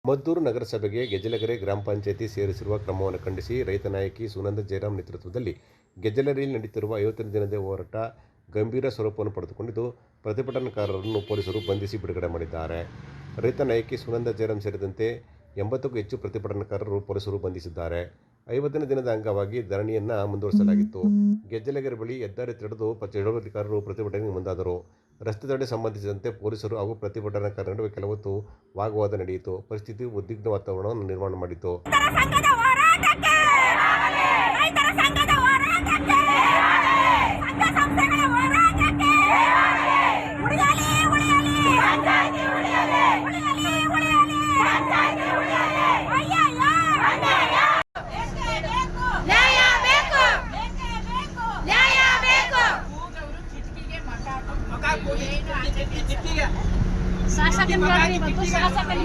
ಮದ್ದೂರು ನಗರಸಭೆಗೆ ಗೆಜ್ಜಲಗೆರೆ ಗ್ರಾಮ ಪಂಚಾಯಿತಿ ಸೇರಿಸಿರುವ ಕ್ರಮವನ್ನು ಖಂಡಿಸಿ ರೈತ ನಾಯಕಿ ಸುನಂದ ಜಯರಾಮ್ ನೇತೃತ್ವದಲ್ಲಿ ಗೆಜ್ಜಲಗೆರೆಯಲ್ಲಿ ನಡೆಯುತ್ತಿರುವ 50ನೇ ದಿನದ ಹೋರಾಟ ಗಂಭೀರ ಸ್ವರೂಪವನ್ನು ಪಡೆದುಕೊಂಡಿದ್ದು, ಪ್ರತಿಭಟನಾಕಾರರನ್ನು ಪೊಲೀಸರು ಬಂಧಿಸಿ ಬಿಡುಗಡೆ ಮಾಡಿದ್ದಾರೆ. ರೈತ ನಾಯಕಿ ಸುನಂದ ಜಯರಾಮ್ ಸೇರಿದಂತೆ 80ಕ್ಕೂ ಹೆಚ್ಚು ಪ್ರತಿಭಟನಾಕಾರರು ಪೊಲೀಸರು ಬಂಧಿಸಿದ್ದಾರೆ. 50ನೇ ದಿನದ ಅಂಗವಾಗಿ ಧರಣಿಯನ್ನು ಮುಂದುವರಿಸಲಾಗಿತ್ತು. ಗೆಜ್ಜಲಗೆರೆ ಬಳಿ ಹೆದ್ದಾರಿ ತಡೆದು ಚಳವಳಿಕಾರರು ಪ್ರತಿಭಟನೆಗೆ ಮುಂದಾದರು. ರಸ್ತೆ ತಡೆ ಸಂಬಂಧಿಸಿದಂತೆ ಪೊಲೀಸರು ಹಾಗೂ ಪ್ರತಿಭಟನಾಕಾರರ ನಡುವೆ ಕೆಲ ಹೊತ್ತು ವಾಗ್ವಾದ ನಡೆಯಿತು. ಪರಿಸ್ಥಿತಿ ಉದ್ವಿಗ್ನ ವಾತಾವರಣವನ್ನು ನಿರ್ಮಾಣ ಮಾಡಿತು.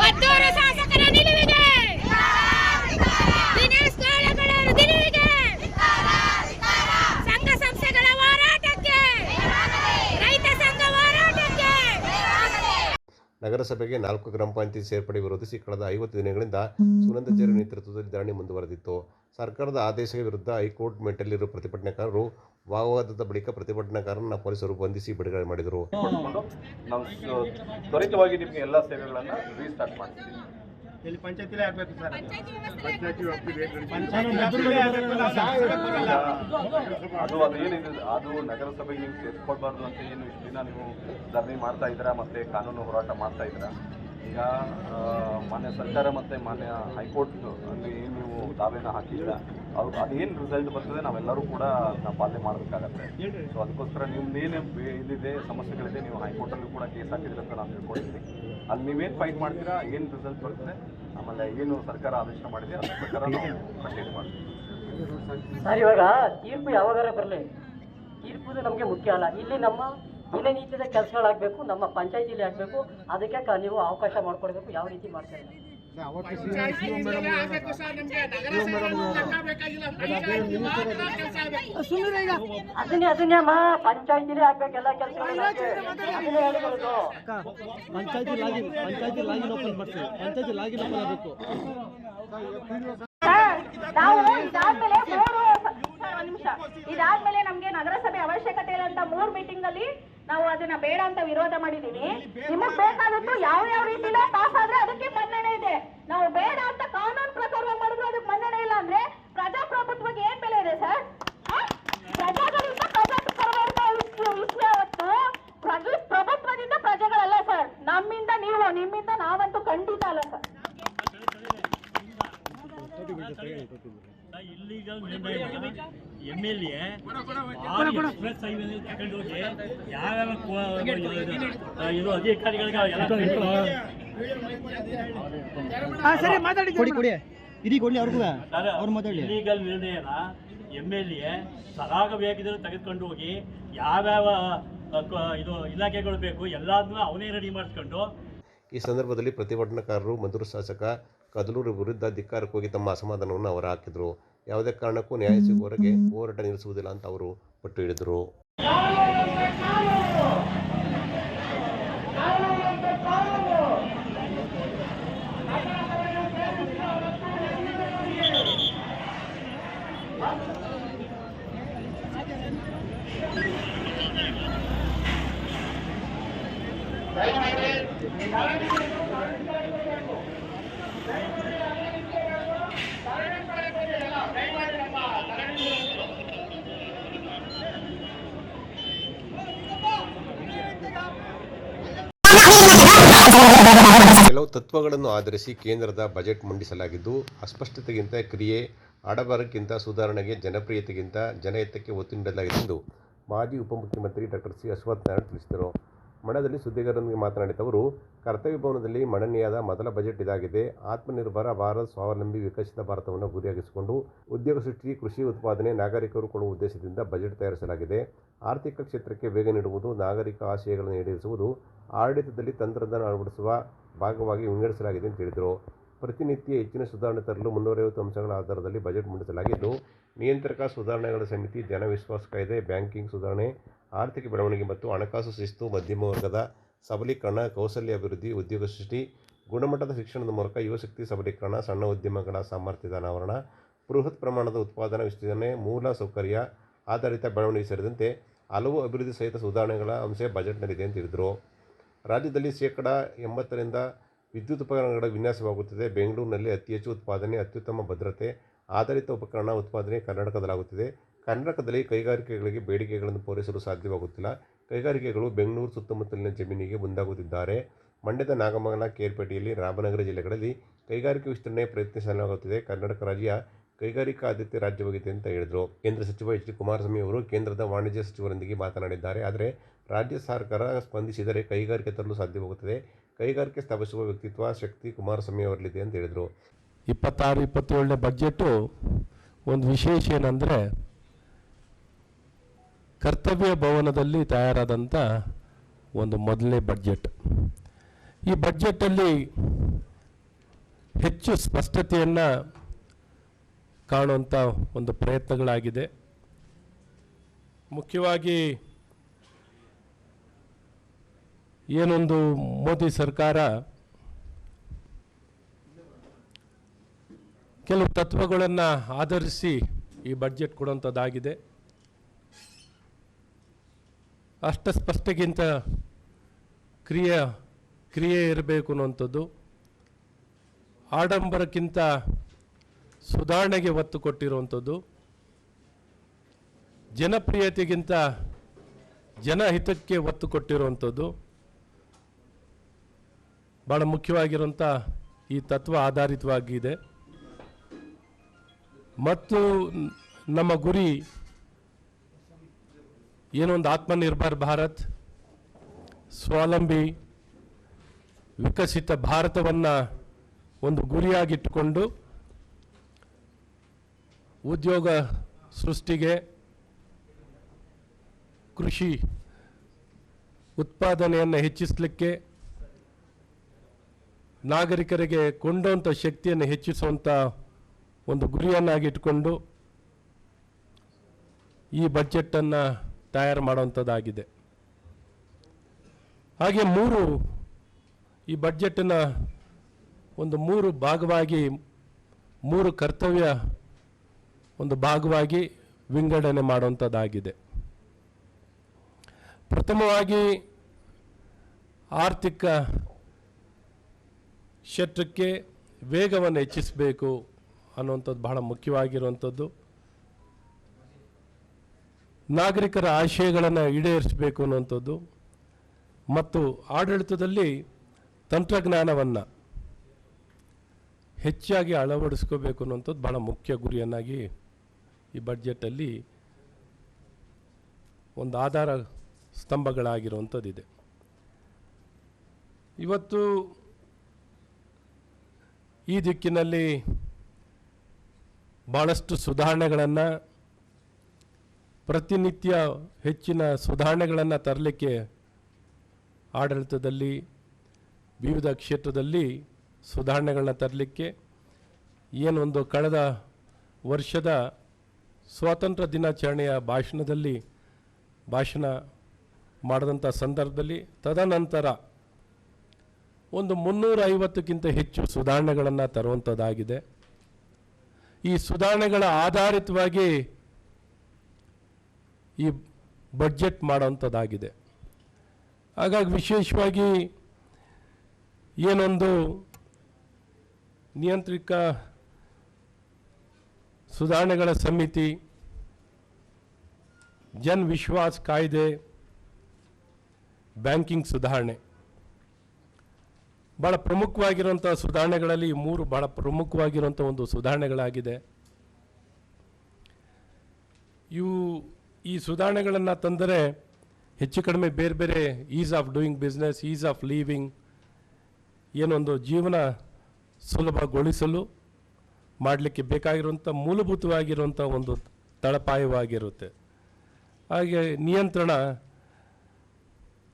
ಮದ್ದೂರು ಶಾಸಕರ ನಿಲುವಿಗೆ ದಿನೇಶ್ ಗೋಳಗೌಡರ ನಿಲುವಿಗೆ ಸಂಘ ಸಂಸ್ಥೆಗಳ ಹೋರಾಟಕ್ಕೆ ರೈತ ಸಂಘ ಹೋರಾಟಕ್ಕೆ. ನಗರಸಭೆಗೆ 4 ಗ್ರಾಮ ಪಂಚಾಯತಿ ಸೇರ್ಪಡೆ ವಿರೋಧಿಸಿ ಕಳೆದ 50 ದಿನಗಳಿಂದ ಸುನಂದ ಜಯರಾಮ್ ನೇತೃತ್ವದಲ್ಲಿ ಧರಣಿ ಮುಂದುವರೆದಿತ್ತು. ಸರ್ಕಾರದ ಆದೇಶದ ವಿರುದ್ಧ ಹೈಕೋರ್ಟ್ ಮೆಟ್ಟಿಲಿರುವ ಪ್ರತಿಭಟನಾಕಾರರು ವಾಗ್ವಾದದ ಬಳಿಕ ಪ್ರತಿಭಟನಾಕಾರರನ್ನು ಪೊಲೀಸರು ಬಂಧಿಸಿ ಬಿಡುಗಡೆ ಮಾಡಿದರು. ನಾವು ತ್ವರಿತವಾಗಿ ನಿಮಗೆ ಎಲ್ಲ ಸೇವೆಗಳನ್ನು ರೀಸ್ಟಾರ್ಟ್ ಮಾಡ್ತೀವಿ. ಇಲ್ಲಿ ಪಂಚಾಯತಿಲೇ ಆಗಬೇಕು ಸರ್. ಅದು ಅದೇನಿದೆ ಅದು ನಗರಸಭೆಗೆ ನೀವು ಸೇರಿಸ್ಕೊಳ್ಬಾರ್ದು ಅಂತ ಏನು ಇಷ್ಟು ದಿನ ನೀವು ಧರಣಿ ಮಾಡ್ತಾ ಇದ್ದೀರಾ, ಮತ್ತು ಕಾನೂನು ಹೋರಾಟ ಮಾಡ್ತಾ ಇದ್ದೀರಾ. ಈಗ ಮಾನ್ಯ ಸರ್ಕಾರ ಮತ್ತು ಮಾನ್ಯ ಹೈಕೋರ್ಟ್ ಅಲ್ಲಿ ಏನು ನೀವು ದಾವೆನ ಹಾಕಿದ್ದೀರಾ, ಅದೇನು ರಿಸಲ್ಟ್ ಬರ್ತದೆ ನಾವೆಲ್ಲರೂ ಕೂಡ ನಾವು ಪಾಲನೆ ಮಾಡಬೇಕಾಗತ್ತೆ. ಸೊ ಅದಕ್ಕೋಸ್ಕರ ನಿಮ್ದೇನು ಇದಿದೆ ಸಮಸ್ಯೆಗಳಿದೆ, ನೀವು ಹೈಕೋರ್ಟಲ್ಲೂ ಕೂಡ ಕೇಸ್ ಹಾಕಿದ್ರೆ ಅಂತ ನಾವು ತಿಳ್ಕೊಂಡಿದ್ವಿ. ಅಲ್ಲಿ ನೀವೇನು ಫೈಟ್ ಮಾಡ್ತೀರಾ, ಏನು ರಿಸಲ್ಟ್ ಬರ್ತದೆ, ಆಮೇಲೆ ಏನು ಸರ್ಕಾರ ಆದೇಶ ಮಾಡಿದೆ ಅದ್ರ ಪ್ರಕಾರ ನಾವು ಕಂಟಿನ್ಯೂ ಮಾಡ್ತೀವಿ. ಸರ್, ಇವಾಗ ತೀರ್ಪು ಯಾವಾಗಾರ ಬರಲಿ, ತೀರ್ಪು ನಮಗೆ ಮುಖ್ಯ ಅಲ್ಲ. ಇಲ್ಲಿ ನಮ್ಮ ದಿನನಿತ್ಯದ ಕೆಲಸಗಳಾಗಬೇಕು, ನಮ್ಮ ಪಂಚಾಯತಿಲಿ ಆಗಬೇಕು. ಅದಕ್ಕೆ ನೀವು ಅವಕಾಶ ಮಾಡಿಕೊಡ್ಬೇಕು. ಯಾವ ರೀತಿ ಮಾಡ್ತಾರೆ ಅದನ್ನೇ ಪಂಚಾಯತಿಲಿ ಆಗ್ಬೇಕು ಎಲ್ಲ ಕೆಲಸಗಳು. ಅದನ್ನೇ ಹೇಳಿರೋದು. ಪಂಚಾಯತಿ ಲಾಗಿನ್ ಓಪನ್ ಮಾಡ್ತೀವಿ. ಪಂಚಾಯತಿ ಲಾಗಿನ್ ಓಪನ್ ಆಗಬೇಕು. ನಾವು ಇದಾದ್ಮೇಲೆ ಒಂದ್ ನಿಮಿಷ, ಇದಾದ್ಮೇಲೆ ನಮ್ಗೆ ನಗರಸಭೆ ಅವಶ್ಯಕತೆ ಇರೋಂತ 3 ಮೀಟಿಂಗ್ ಅಲ್ಲಿ ನಾವು ಅದನ್ನ ಬೇಡ ಅಂತ ವಿರೋಧ ಮಾಡಿದೀವಿ. ನಿಮಗ್ ಬೇಕಾದದ್ದು ಯಾವ ರೀತಿಲೋ ಪಾಸ್ ಆದ್ರೆ ಅದಕ್ಕೆ ಮನ್ನಣೆ ಇದೆ. ನಾವು ಬೇಡ ಅಂತ ಕಾನೂನು ಪ್ರಕಾರವಾಗಿ ಮಾಡಿದ್ರು ಅದಕ್ಕೆ ಮನ್ನಣೆ ಇಲ್ಲ ಅಂದ್ರೆ ಪ್ರಜಾಪ್ರಭುತ್ವಕ್ಕೆ ಏನ್ ಬೆಲೆ ಇದೆ ಸರ್? ಪ್ರಜಾಗಳಿಂದ ಪ್ರಭುತ್ವದಿಂದ ಪ್ರಜೆಗಳಲ್ಲ ಸರ್. ನಮ್ಮಿಂದ ನೀವು, ನಿಮ್ಮಿಂದ ನಾವಂತೂ ಖಂಡಿತ ಅಲ್ಲ ಸರ್. ಇಲ್ಲಿಗಲ್ MLA ಎಕ್ಸ್ಪ್ರೆಸ್ ಹೈವೇನಲ್ಲಿ ತಗೊಂಡು ಹೋಗಿ ಯಾವ್ಯಾವ ಇದು ಅಧಿಕಾರಿಗಳಿಗೆ ಇಲ್ಲಿಗಲ್ ನಿರ್ಣಯನ MLA ಸರಾಗ ವೇಗದಲ್ಲಿ ತೆಗೆದುಕೊಂಡು ಹೋಗಿ ಯಾವ್ಯಾವ ಇದು ಇಲಾಖೆಗಳು ಬೇಕು ಎಲ್ಲದನ್ನೂ ಅವನೇ ರೆಡಿ ಮಾಡಿಸ್ಕೊಂಡು. ಈ ಸಂದರ್ಭದಲ್ಲಿ ಪ್ರತಿಭಟನಾಕಾರರು ಮದ್ದೂರು ಶಾಸಕ ಕದಲೂರು ವಿರುದ್ಧ ಧಿಕ್ಕಾರಕ್ಕೆ ಹೋಗಿ ತಮ್ಮ ಅಸಮಾಧಾನವನ್ನು ಹೊರ ಹಾಕಿದರು. ಯಾವುದೇ ಕಾರಣಕ್ಕೂ ನ್ಯಾಯ ಸಿಗುವವರೆಗೆ ಹೋರಾಟ ನಿಲ್ಲಿಸುವುದಿಲ್ಲ ಅಂತ ಅವರು ಪಟ್ಟು ಹಿಡಿದರು. ಕೆಲವು ತತ್ವಗಳನ್ನು ಆಧರಿಸಿ ಕೇಂದ್ರದ ಬಜೆಟ್ ಮಂಡಿಸಲಾಗಿದ್ದು, ಅಸ್ಪಷ್ಟತೆಗಿಂತ ಕ್ರಿಯೆ, ಆಡಂಬರಕ್ಕಿಂತ ಸುಧಾರಣೆಗೆ, ಜನಪ್ರಿಯತೆಗಿಂತ ಜನಹಿತಕ್ಕೆ ಒತ್ತು ನೀಡಲಾಗಿದೆ ಎಂದು ಮಾಜಿ ಉಪಮುಖ್ಯಮಂತ್ರಿ ಡಾ ಸಿ ಅಶ್ವಥ್ ನಾರಾಯಣ ತಿಳಿಸಿದರು. ಮಂಡ್ಯದಲ್ಲಿ ಸುದ್ದಿಗಾರರೊಂದಿಗೆ ಮಾತನಾಡಿದ ಅವರು, ಕರ್ತವ್ಯ ಭವನದಲ್ಲಿ ಮಂಡನೆಯಾದ ಮೊದಲ ಬಜೆಟ್ ಇದಾಗಿದೆ. ಆತ್ಮನಿರ್ಭರ ಭಾರತ್, ಸ್ವಾವಲಂಬಿ ವಿಕಸಿತ ಭಾರತವನ್ನು ಗುರಿಯಾಗಿಸಿಕೊಂಡು ಉದ್ಯೋಗ ಸೃಷ್ಟಿ, ಕೃಷಿ ಉತ್ಪಾದನೆ, ನಾಗರಿಕರು ಕೊಡುವ ಉದ್ದೇಶದಿಂದ ಬಜೆಟ್ ತಯಾರಿಸಲಾಗಿದೆ. ಆರ್ಥಿಕ ಕ್ಷೇತ್ರಕ್ಕೆ ವೇಗ ನೀಡುವುದು, ನಾಗರಿಕ ಆಶಯಗಳನ್ನು ಈಡೇರಿಸುವುದು, ಆಡಳಿತದಲ್ಲಿ ತಂತ್ರಜ್ಞಾನ ಅಳವಡಿಸುವ ಭಾಗವಾಗಿ ವಿಂಗಡಿಸಲಾಗಿದೆ ಎಂದು ಹೇಳಿದರು. ಪ್ರತಿನಿತ್ಯ ಹೆಚ್ಚಿನ ಸುಧಾರಣೆ ತರಲು 350 ಅಂಶಗಳ ಆಧಾರದಲ್ಲಿ ಬಜೆಟ್ ಮಂಡಿಸಲಾಗಿದ್ದು, ನಿಯಂತ್ರಕ ಸುಧಾರಣೆಗಳ ಸಮಿತಿ, ಜನವಿಶ್ವಾಸ ಕಾಯ್ದೆ, ಬ್ಯಾಂಕಿಂಗ್ ಸುಧಾರಣೆ, ಆರ್ಥಿಕ ಬೆಳವಣಿಗೆ ಮತ್ತು ಹಣಕಾಸು ಶಿಸ್ತು, ಮಧ್ಯಮ ವರ್ಗದ ಸಬಲೀಕರಣ, ಕೌಶಲ್ಯ ಅಭಿವೃದ್ಧಿ, ಉದ್ಯೋಗ ಸೃಷ್ಟಿ, ಗುಣಮಟ್ಟದ ಶಿಕ್ಷಣದ ಮೂಲಕ ಯುವಶಕ್ತಿ ಸಬಲೀಕರಣ, ಸಣ್ಣ ಉದ್ಯಮಗಳ ಸಾಮರ್ಥ್ಯದ ಅನಾವರಣ, ಬೃಹತ್ ಪ್ರಮಾಣದ ಉತ್ಪಾದನಾ ವಿಸ್ತರಣೆ, ಮೂಲ ಸೌಕರ್ಯ ಆಧಾರಿತ ಬೆಳವಣಿಗೆ ಸೇರಿದಂತೆ ಹಲವು ಅಭಿವೃದ್ಧಿ ಸಹಿತ ಸುಧಾರಣೆಗಳ ಅಂಶ ಬಜೆಟ್ನಲ್ಲಿದೆ ಅಂತ ಹೇಳಿದರು. ರಾಜ್ಯದಲ್ಲಿ 80% ವಿದ್ಯುತ್ ಉಪಕರಣಗಳ ವಿನ್ಯಾಸವಾಗುತ್ತಿದೆ. ಬೆಂಗಳೂರಿನಲ್ಲಿ ಅತಿ ಹೆಚ್ಚು ಉತ್ಪಾದನೆ, ಅತ್ಯುತ್ತಮ ಭದ್ರತೆ ಆಧಾರಿತ ಉಪಕರಣ ಉತ್ಪಾದನೆ ಕರ್ನಾಟಕದಲ್ಲಾಗುತ್ತಿದೆ. ಕರ್ನಾಟಕದಲ್ಲಿ ಕೈಗಾರಿಕೆಗಳಿಗೆ ಬೇಡಿಕೆಗಳನ್ನು ಪೂರೈಸಲು ಸಾಧ್ಯವಾಗುತ್ತಿಲ್ಲ. ಕೈಗಾರಿಕೆಗಳು ಬೆಂಗಳೂರು ಸುತ್ತಮುತ್ತಲಿನ ಜಮೀನಿಗೆ ಮುಂದಾಗುತ್ತಿದ್ದಾರೆ. ಮಂಡ್ಯದ ನಾಗಮಂಗಲ, ಕೇರ್ಪೇಟೆಯಲ್ಲಿ, ರಾಮನಗರ ಜಿಲ್ಲೆಗಳಲ್ಲಿ ಕೈಗಾರಿಕೆ ವಿಸ್ತರಣೆ ಪ್ರಯತ್ನಿಸಲಾಗುತ್ತಿದೆ. ಕರ್ನಾಟಕ ರಾಜ್ಯ ಕೈಗಾರಿಕಾ ಆದ್ಯತೆ ರಾಜ್ಯವಾಗಿದೆ ಅಂತ ಹೇಳಿದರು. ಕೇಂದ್ರ ಸಚಿವ ಎಚ್ ಡಿ ಕುಮಾರಸ್ವಾಮಿ ಅವರು ಕೇಂದ್ರದ ವಾಣಿಜ್ಯ ಸಚಿವರೊಂದಿಗೆ ಮಾತನಾಡಿದ್ದಾರೆ. ಆದರೆ ರಾಜ್ಯ ಸರ್ಕಾರ ಸ್ಪಂದಿಸಿದರೆ ಕೈಗಾರಿಕೆ ತರಲು ಸಾಧ್ಯವಾಗುತ್ತದೆ. ಕೈಗಾರಿಕೆ ಸ್ಥಾಪಿಸುವ ವ್ಯಕ್ತಿತ್ವ, ಶಕ್ತಿ ಕುಮಾರಸ್ವಾಮಿ ಅವರಲ್ಲಿದೆ ಅಂತ ಹೇಳಿದರು. 26-27ನೇ ಬಜೆಟು ಒಂದು ವಿಶೇಷ ಏನಂದರೆ, ಕರ್ತವ್ಯ ಭವನದಲ್ಲಿ ತಯಾರಾದಂಥ ಒಂದು ಮೊದಲನೇ ಬಡ್ಜೆಟ್. ಈ ಬಡ್ಜೆಟಲ್ಲಿ ಹೆಚ್ಚು ಸ್ಪಷ್ಟತೆಯನ್ನು ಕಾಣುವಂಥ ಒಂದು ಪ್ರಯತ್ನಗಳಾಗಿದೆ. ಮುಖ್ಯವಾಗಿ ಏನೊಂದು ಮೋದಿ ಸರ್ಕಾರ ಕೆಲವು ತತ್ವಗಳನ್ನು ಆಧರಿಸಿ ಈ ಬಡ್ಜೆಟ್ ಕೊಡುವಂಥದ್ದಾಗಿದೆ. ಅಷ್ಟ ಸ್ಪಷ್ಟಕ್ಕಿಂತ ಕ್ರಿಯೆ ಇರಬೇಕು ಅನ್ನುವಂಥದ್ದು, ಆಡಂಬರಕ್ಕಿಂತ ಸುಧಾರಣೆಗೆ ಒತ್ತು ಕೊಟ್ಟಿರುವಂಥದ್ದು, ಜನಪ್ರಿಯತೆಗಿಂತ ಜನಹಿತಕ್ಕೆ ಒತ್ತು ಕೊಟ್ಟಿರುವಂಥದ್ದು ಭಾಳ ಮುಖ್ಯವಾಗಿರುವಂಥ ಈ ತತ್ವ ಆಧಾರಿತವಾಗಿದೆ. ಮತ್ತು ನಮ್ಮ ಗುರಿ ಏನೊಂದು ಆತ್ಮನಿರ್ಭರ್ ಭಾರತ್, ಸ್ವಾವಲಂಬಿ ವಿಕಸಿತ ಭಾರತವನ್ನು ಒಂದು ಗುರಿಯಾಗಿಟ್ಟುಕೊಂಡು ಉದ್ಯೋಗ ಸೃಷ್ಟಿಗೆ, ಕೃಷಿ ಉತ್ಪಾದನೆಯನ್ನು ಹೆಚ್ಚಿಸಲಿಕ್ಕೆ, ನಾಗರಿಕರಿಗೆ ಕೊಂಡಂಥ ಶಕ್ತಿಯನ್ನು ಹೆಚ್ಚಿಸುವಂಥ ಒಂದು ಗುರಿಯನ್ನಾಗಿಟ್ಟುಕೊಂಡು ಈ ಬಡ್ಜೆಟನ್ನು ತಯಾರು ಮಾಡುವಂಥದ್ದಾಗಿದೆ. ಹಾಗೆ ಈ ಬಡ್ಜೆಟಿನ ಒಂದು 3 ಭಾಗವಾಗಿ, 3 ಕರ್ತವ್ಯ ಒಂದು ಭಾಗವಾಗಿ ವಿಂಗಡಣೆ ಮಾಡುವಂಥದ್ದಾಗಿದೆ. ಪ್ರಥಮವಾಗಿ ಆರ್ಥಿಕ ಕ್ಷೇತ್ರಕ್ಕೆ ವೇಗವನ್ನು ಹೆಚ್ಚಿಸಬೇಕು ಅನ್ನುವಂಥದ್ದು ಬಹಳ ಮುಖ್ಯವಾಗಿರುವಂಥದ್ದು. ನಾಗರಿಕರ ಆಶಯಗಳನ್ನು ಈಡೇರಿಸಬೇಕು ಅನ್ನುವಂಥದ್ದು ಮತ್ತು ಆಡಳಿತದಲ್ಲಿ ತಂತ್ರಜ್ಞಾನವನ್ನು ಹೆಚ್ಚಾಗಿ ಅಳವಡಿಸ್ಕೋಬೇಕು ಅನ್ನುವಂಥದ್ದು ಬಹಳ ಮುಖ್ಯ ಗುರಿಯನ್ನಾಗಿ ಈ ಬಡ್ಜೆಟಲ್ಲಿ ಒಂದು ಆಧಾರ ಸ್ತಂಭಗಳಾಗಿರುವಂಥದ್ದಿದೆ. ಇವತ್ತು ಈ ದಿಕ್ಕಿನಲ್ಲಿ ಭಾಳಷ್ಟು ಸುಧಾರಣೆಗಳನ್ನು, ಪ್ರತಿನಿತ್ಯ ಹೆಚ್ಚಿನ ಸುಧಾರಣೆಗಳನ್ನು ತರಲಿಕ್ಕೆ ಆಡಳಿತದಲ್ಲಿ ವಿವಿಧ ಕ್ಷೇತ್ರದಲ್ಲಿ ಸುಧಾರಣೆಗಳನ್ನ ತರಲಿಕ್ಕೆ ಏನೊಂದು ಕಳೆದ ವರ್ಷದ ಸ್ವಾತಂತ್ರ್ಯ ದಿನಾಚರಣೆಯ ಭಾಷಣ ಮಾಡಿದಂಥ ಸಂದರ್ಭದಲ್ಲಿ ತದನಂತರ ಒಂದು 350ಕ್ಕಿಂತ ಹೆಚ್ಚು ಸುಧಾರಣೆಗಳನ್ನು ತರುವಂಥದ್ದಾಗಿದೆ. ಈ ಸುಧಾರಣೆಗಳ ಆಧಾರಿತವಾಗಿ ಈ ಬಡ್ಜೆಟ್ ಮಾಡುವಂಥದ್ದಾಗಿದೆ. ಹಾಗಾಗಿ ವಿಶೇಷವಾಗಿ ಏನೊಂದು ನಿಯಂತ್ರಿತ ಸುಧಾರಣೆಗಳ ಸಮಿತಿ, ಜನ್ ವಿಶ್ವಾಸ್ ಕಾಯ್ದೆ, ಬ್ಯಾಂಕಿಂಗ್ ಸುಧಾರಣೆ ಭಾಳ ಪ್ರಮುಖವಾಗಿರುವಂಥ ಸುಧಾರಣೆಗಳಲ್ಲಿ 3 ಭಾಳ ಪ್ರಮುಖವಾಗಿರುವಂಥ ಒಂದು ಸುಧಾರಣೆಗಳಾಗಿದೆ. ಈ ಸುಧಾರಣೆಗಳನ್ನು ತಂದರೆ ಹೆಚ್ಚು ಕಡಿಮೆ ಬೇರೆ ಬೇರೆ ease of doing business, ease of living, ಏನೊಂದು ಜೀವನ ಸುಲಭಗೊಳಿಸಲು ಮಾಡಲಿಕ್ಕೆ ಬೇಕಾಗಿರುವಂಥ ಮೂಲಭೂತವಾಗಿರುವಂಥ ಒಂದು ತಳಪಾಯವಾಗಿರುತ್ತೆ. ಹಾಗೆ ನಿಯಂತ್ರಣ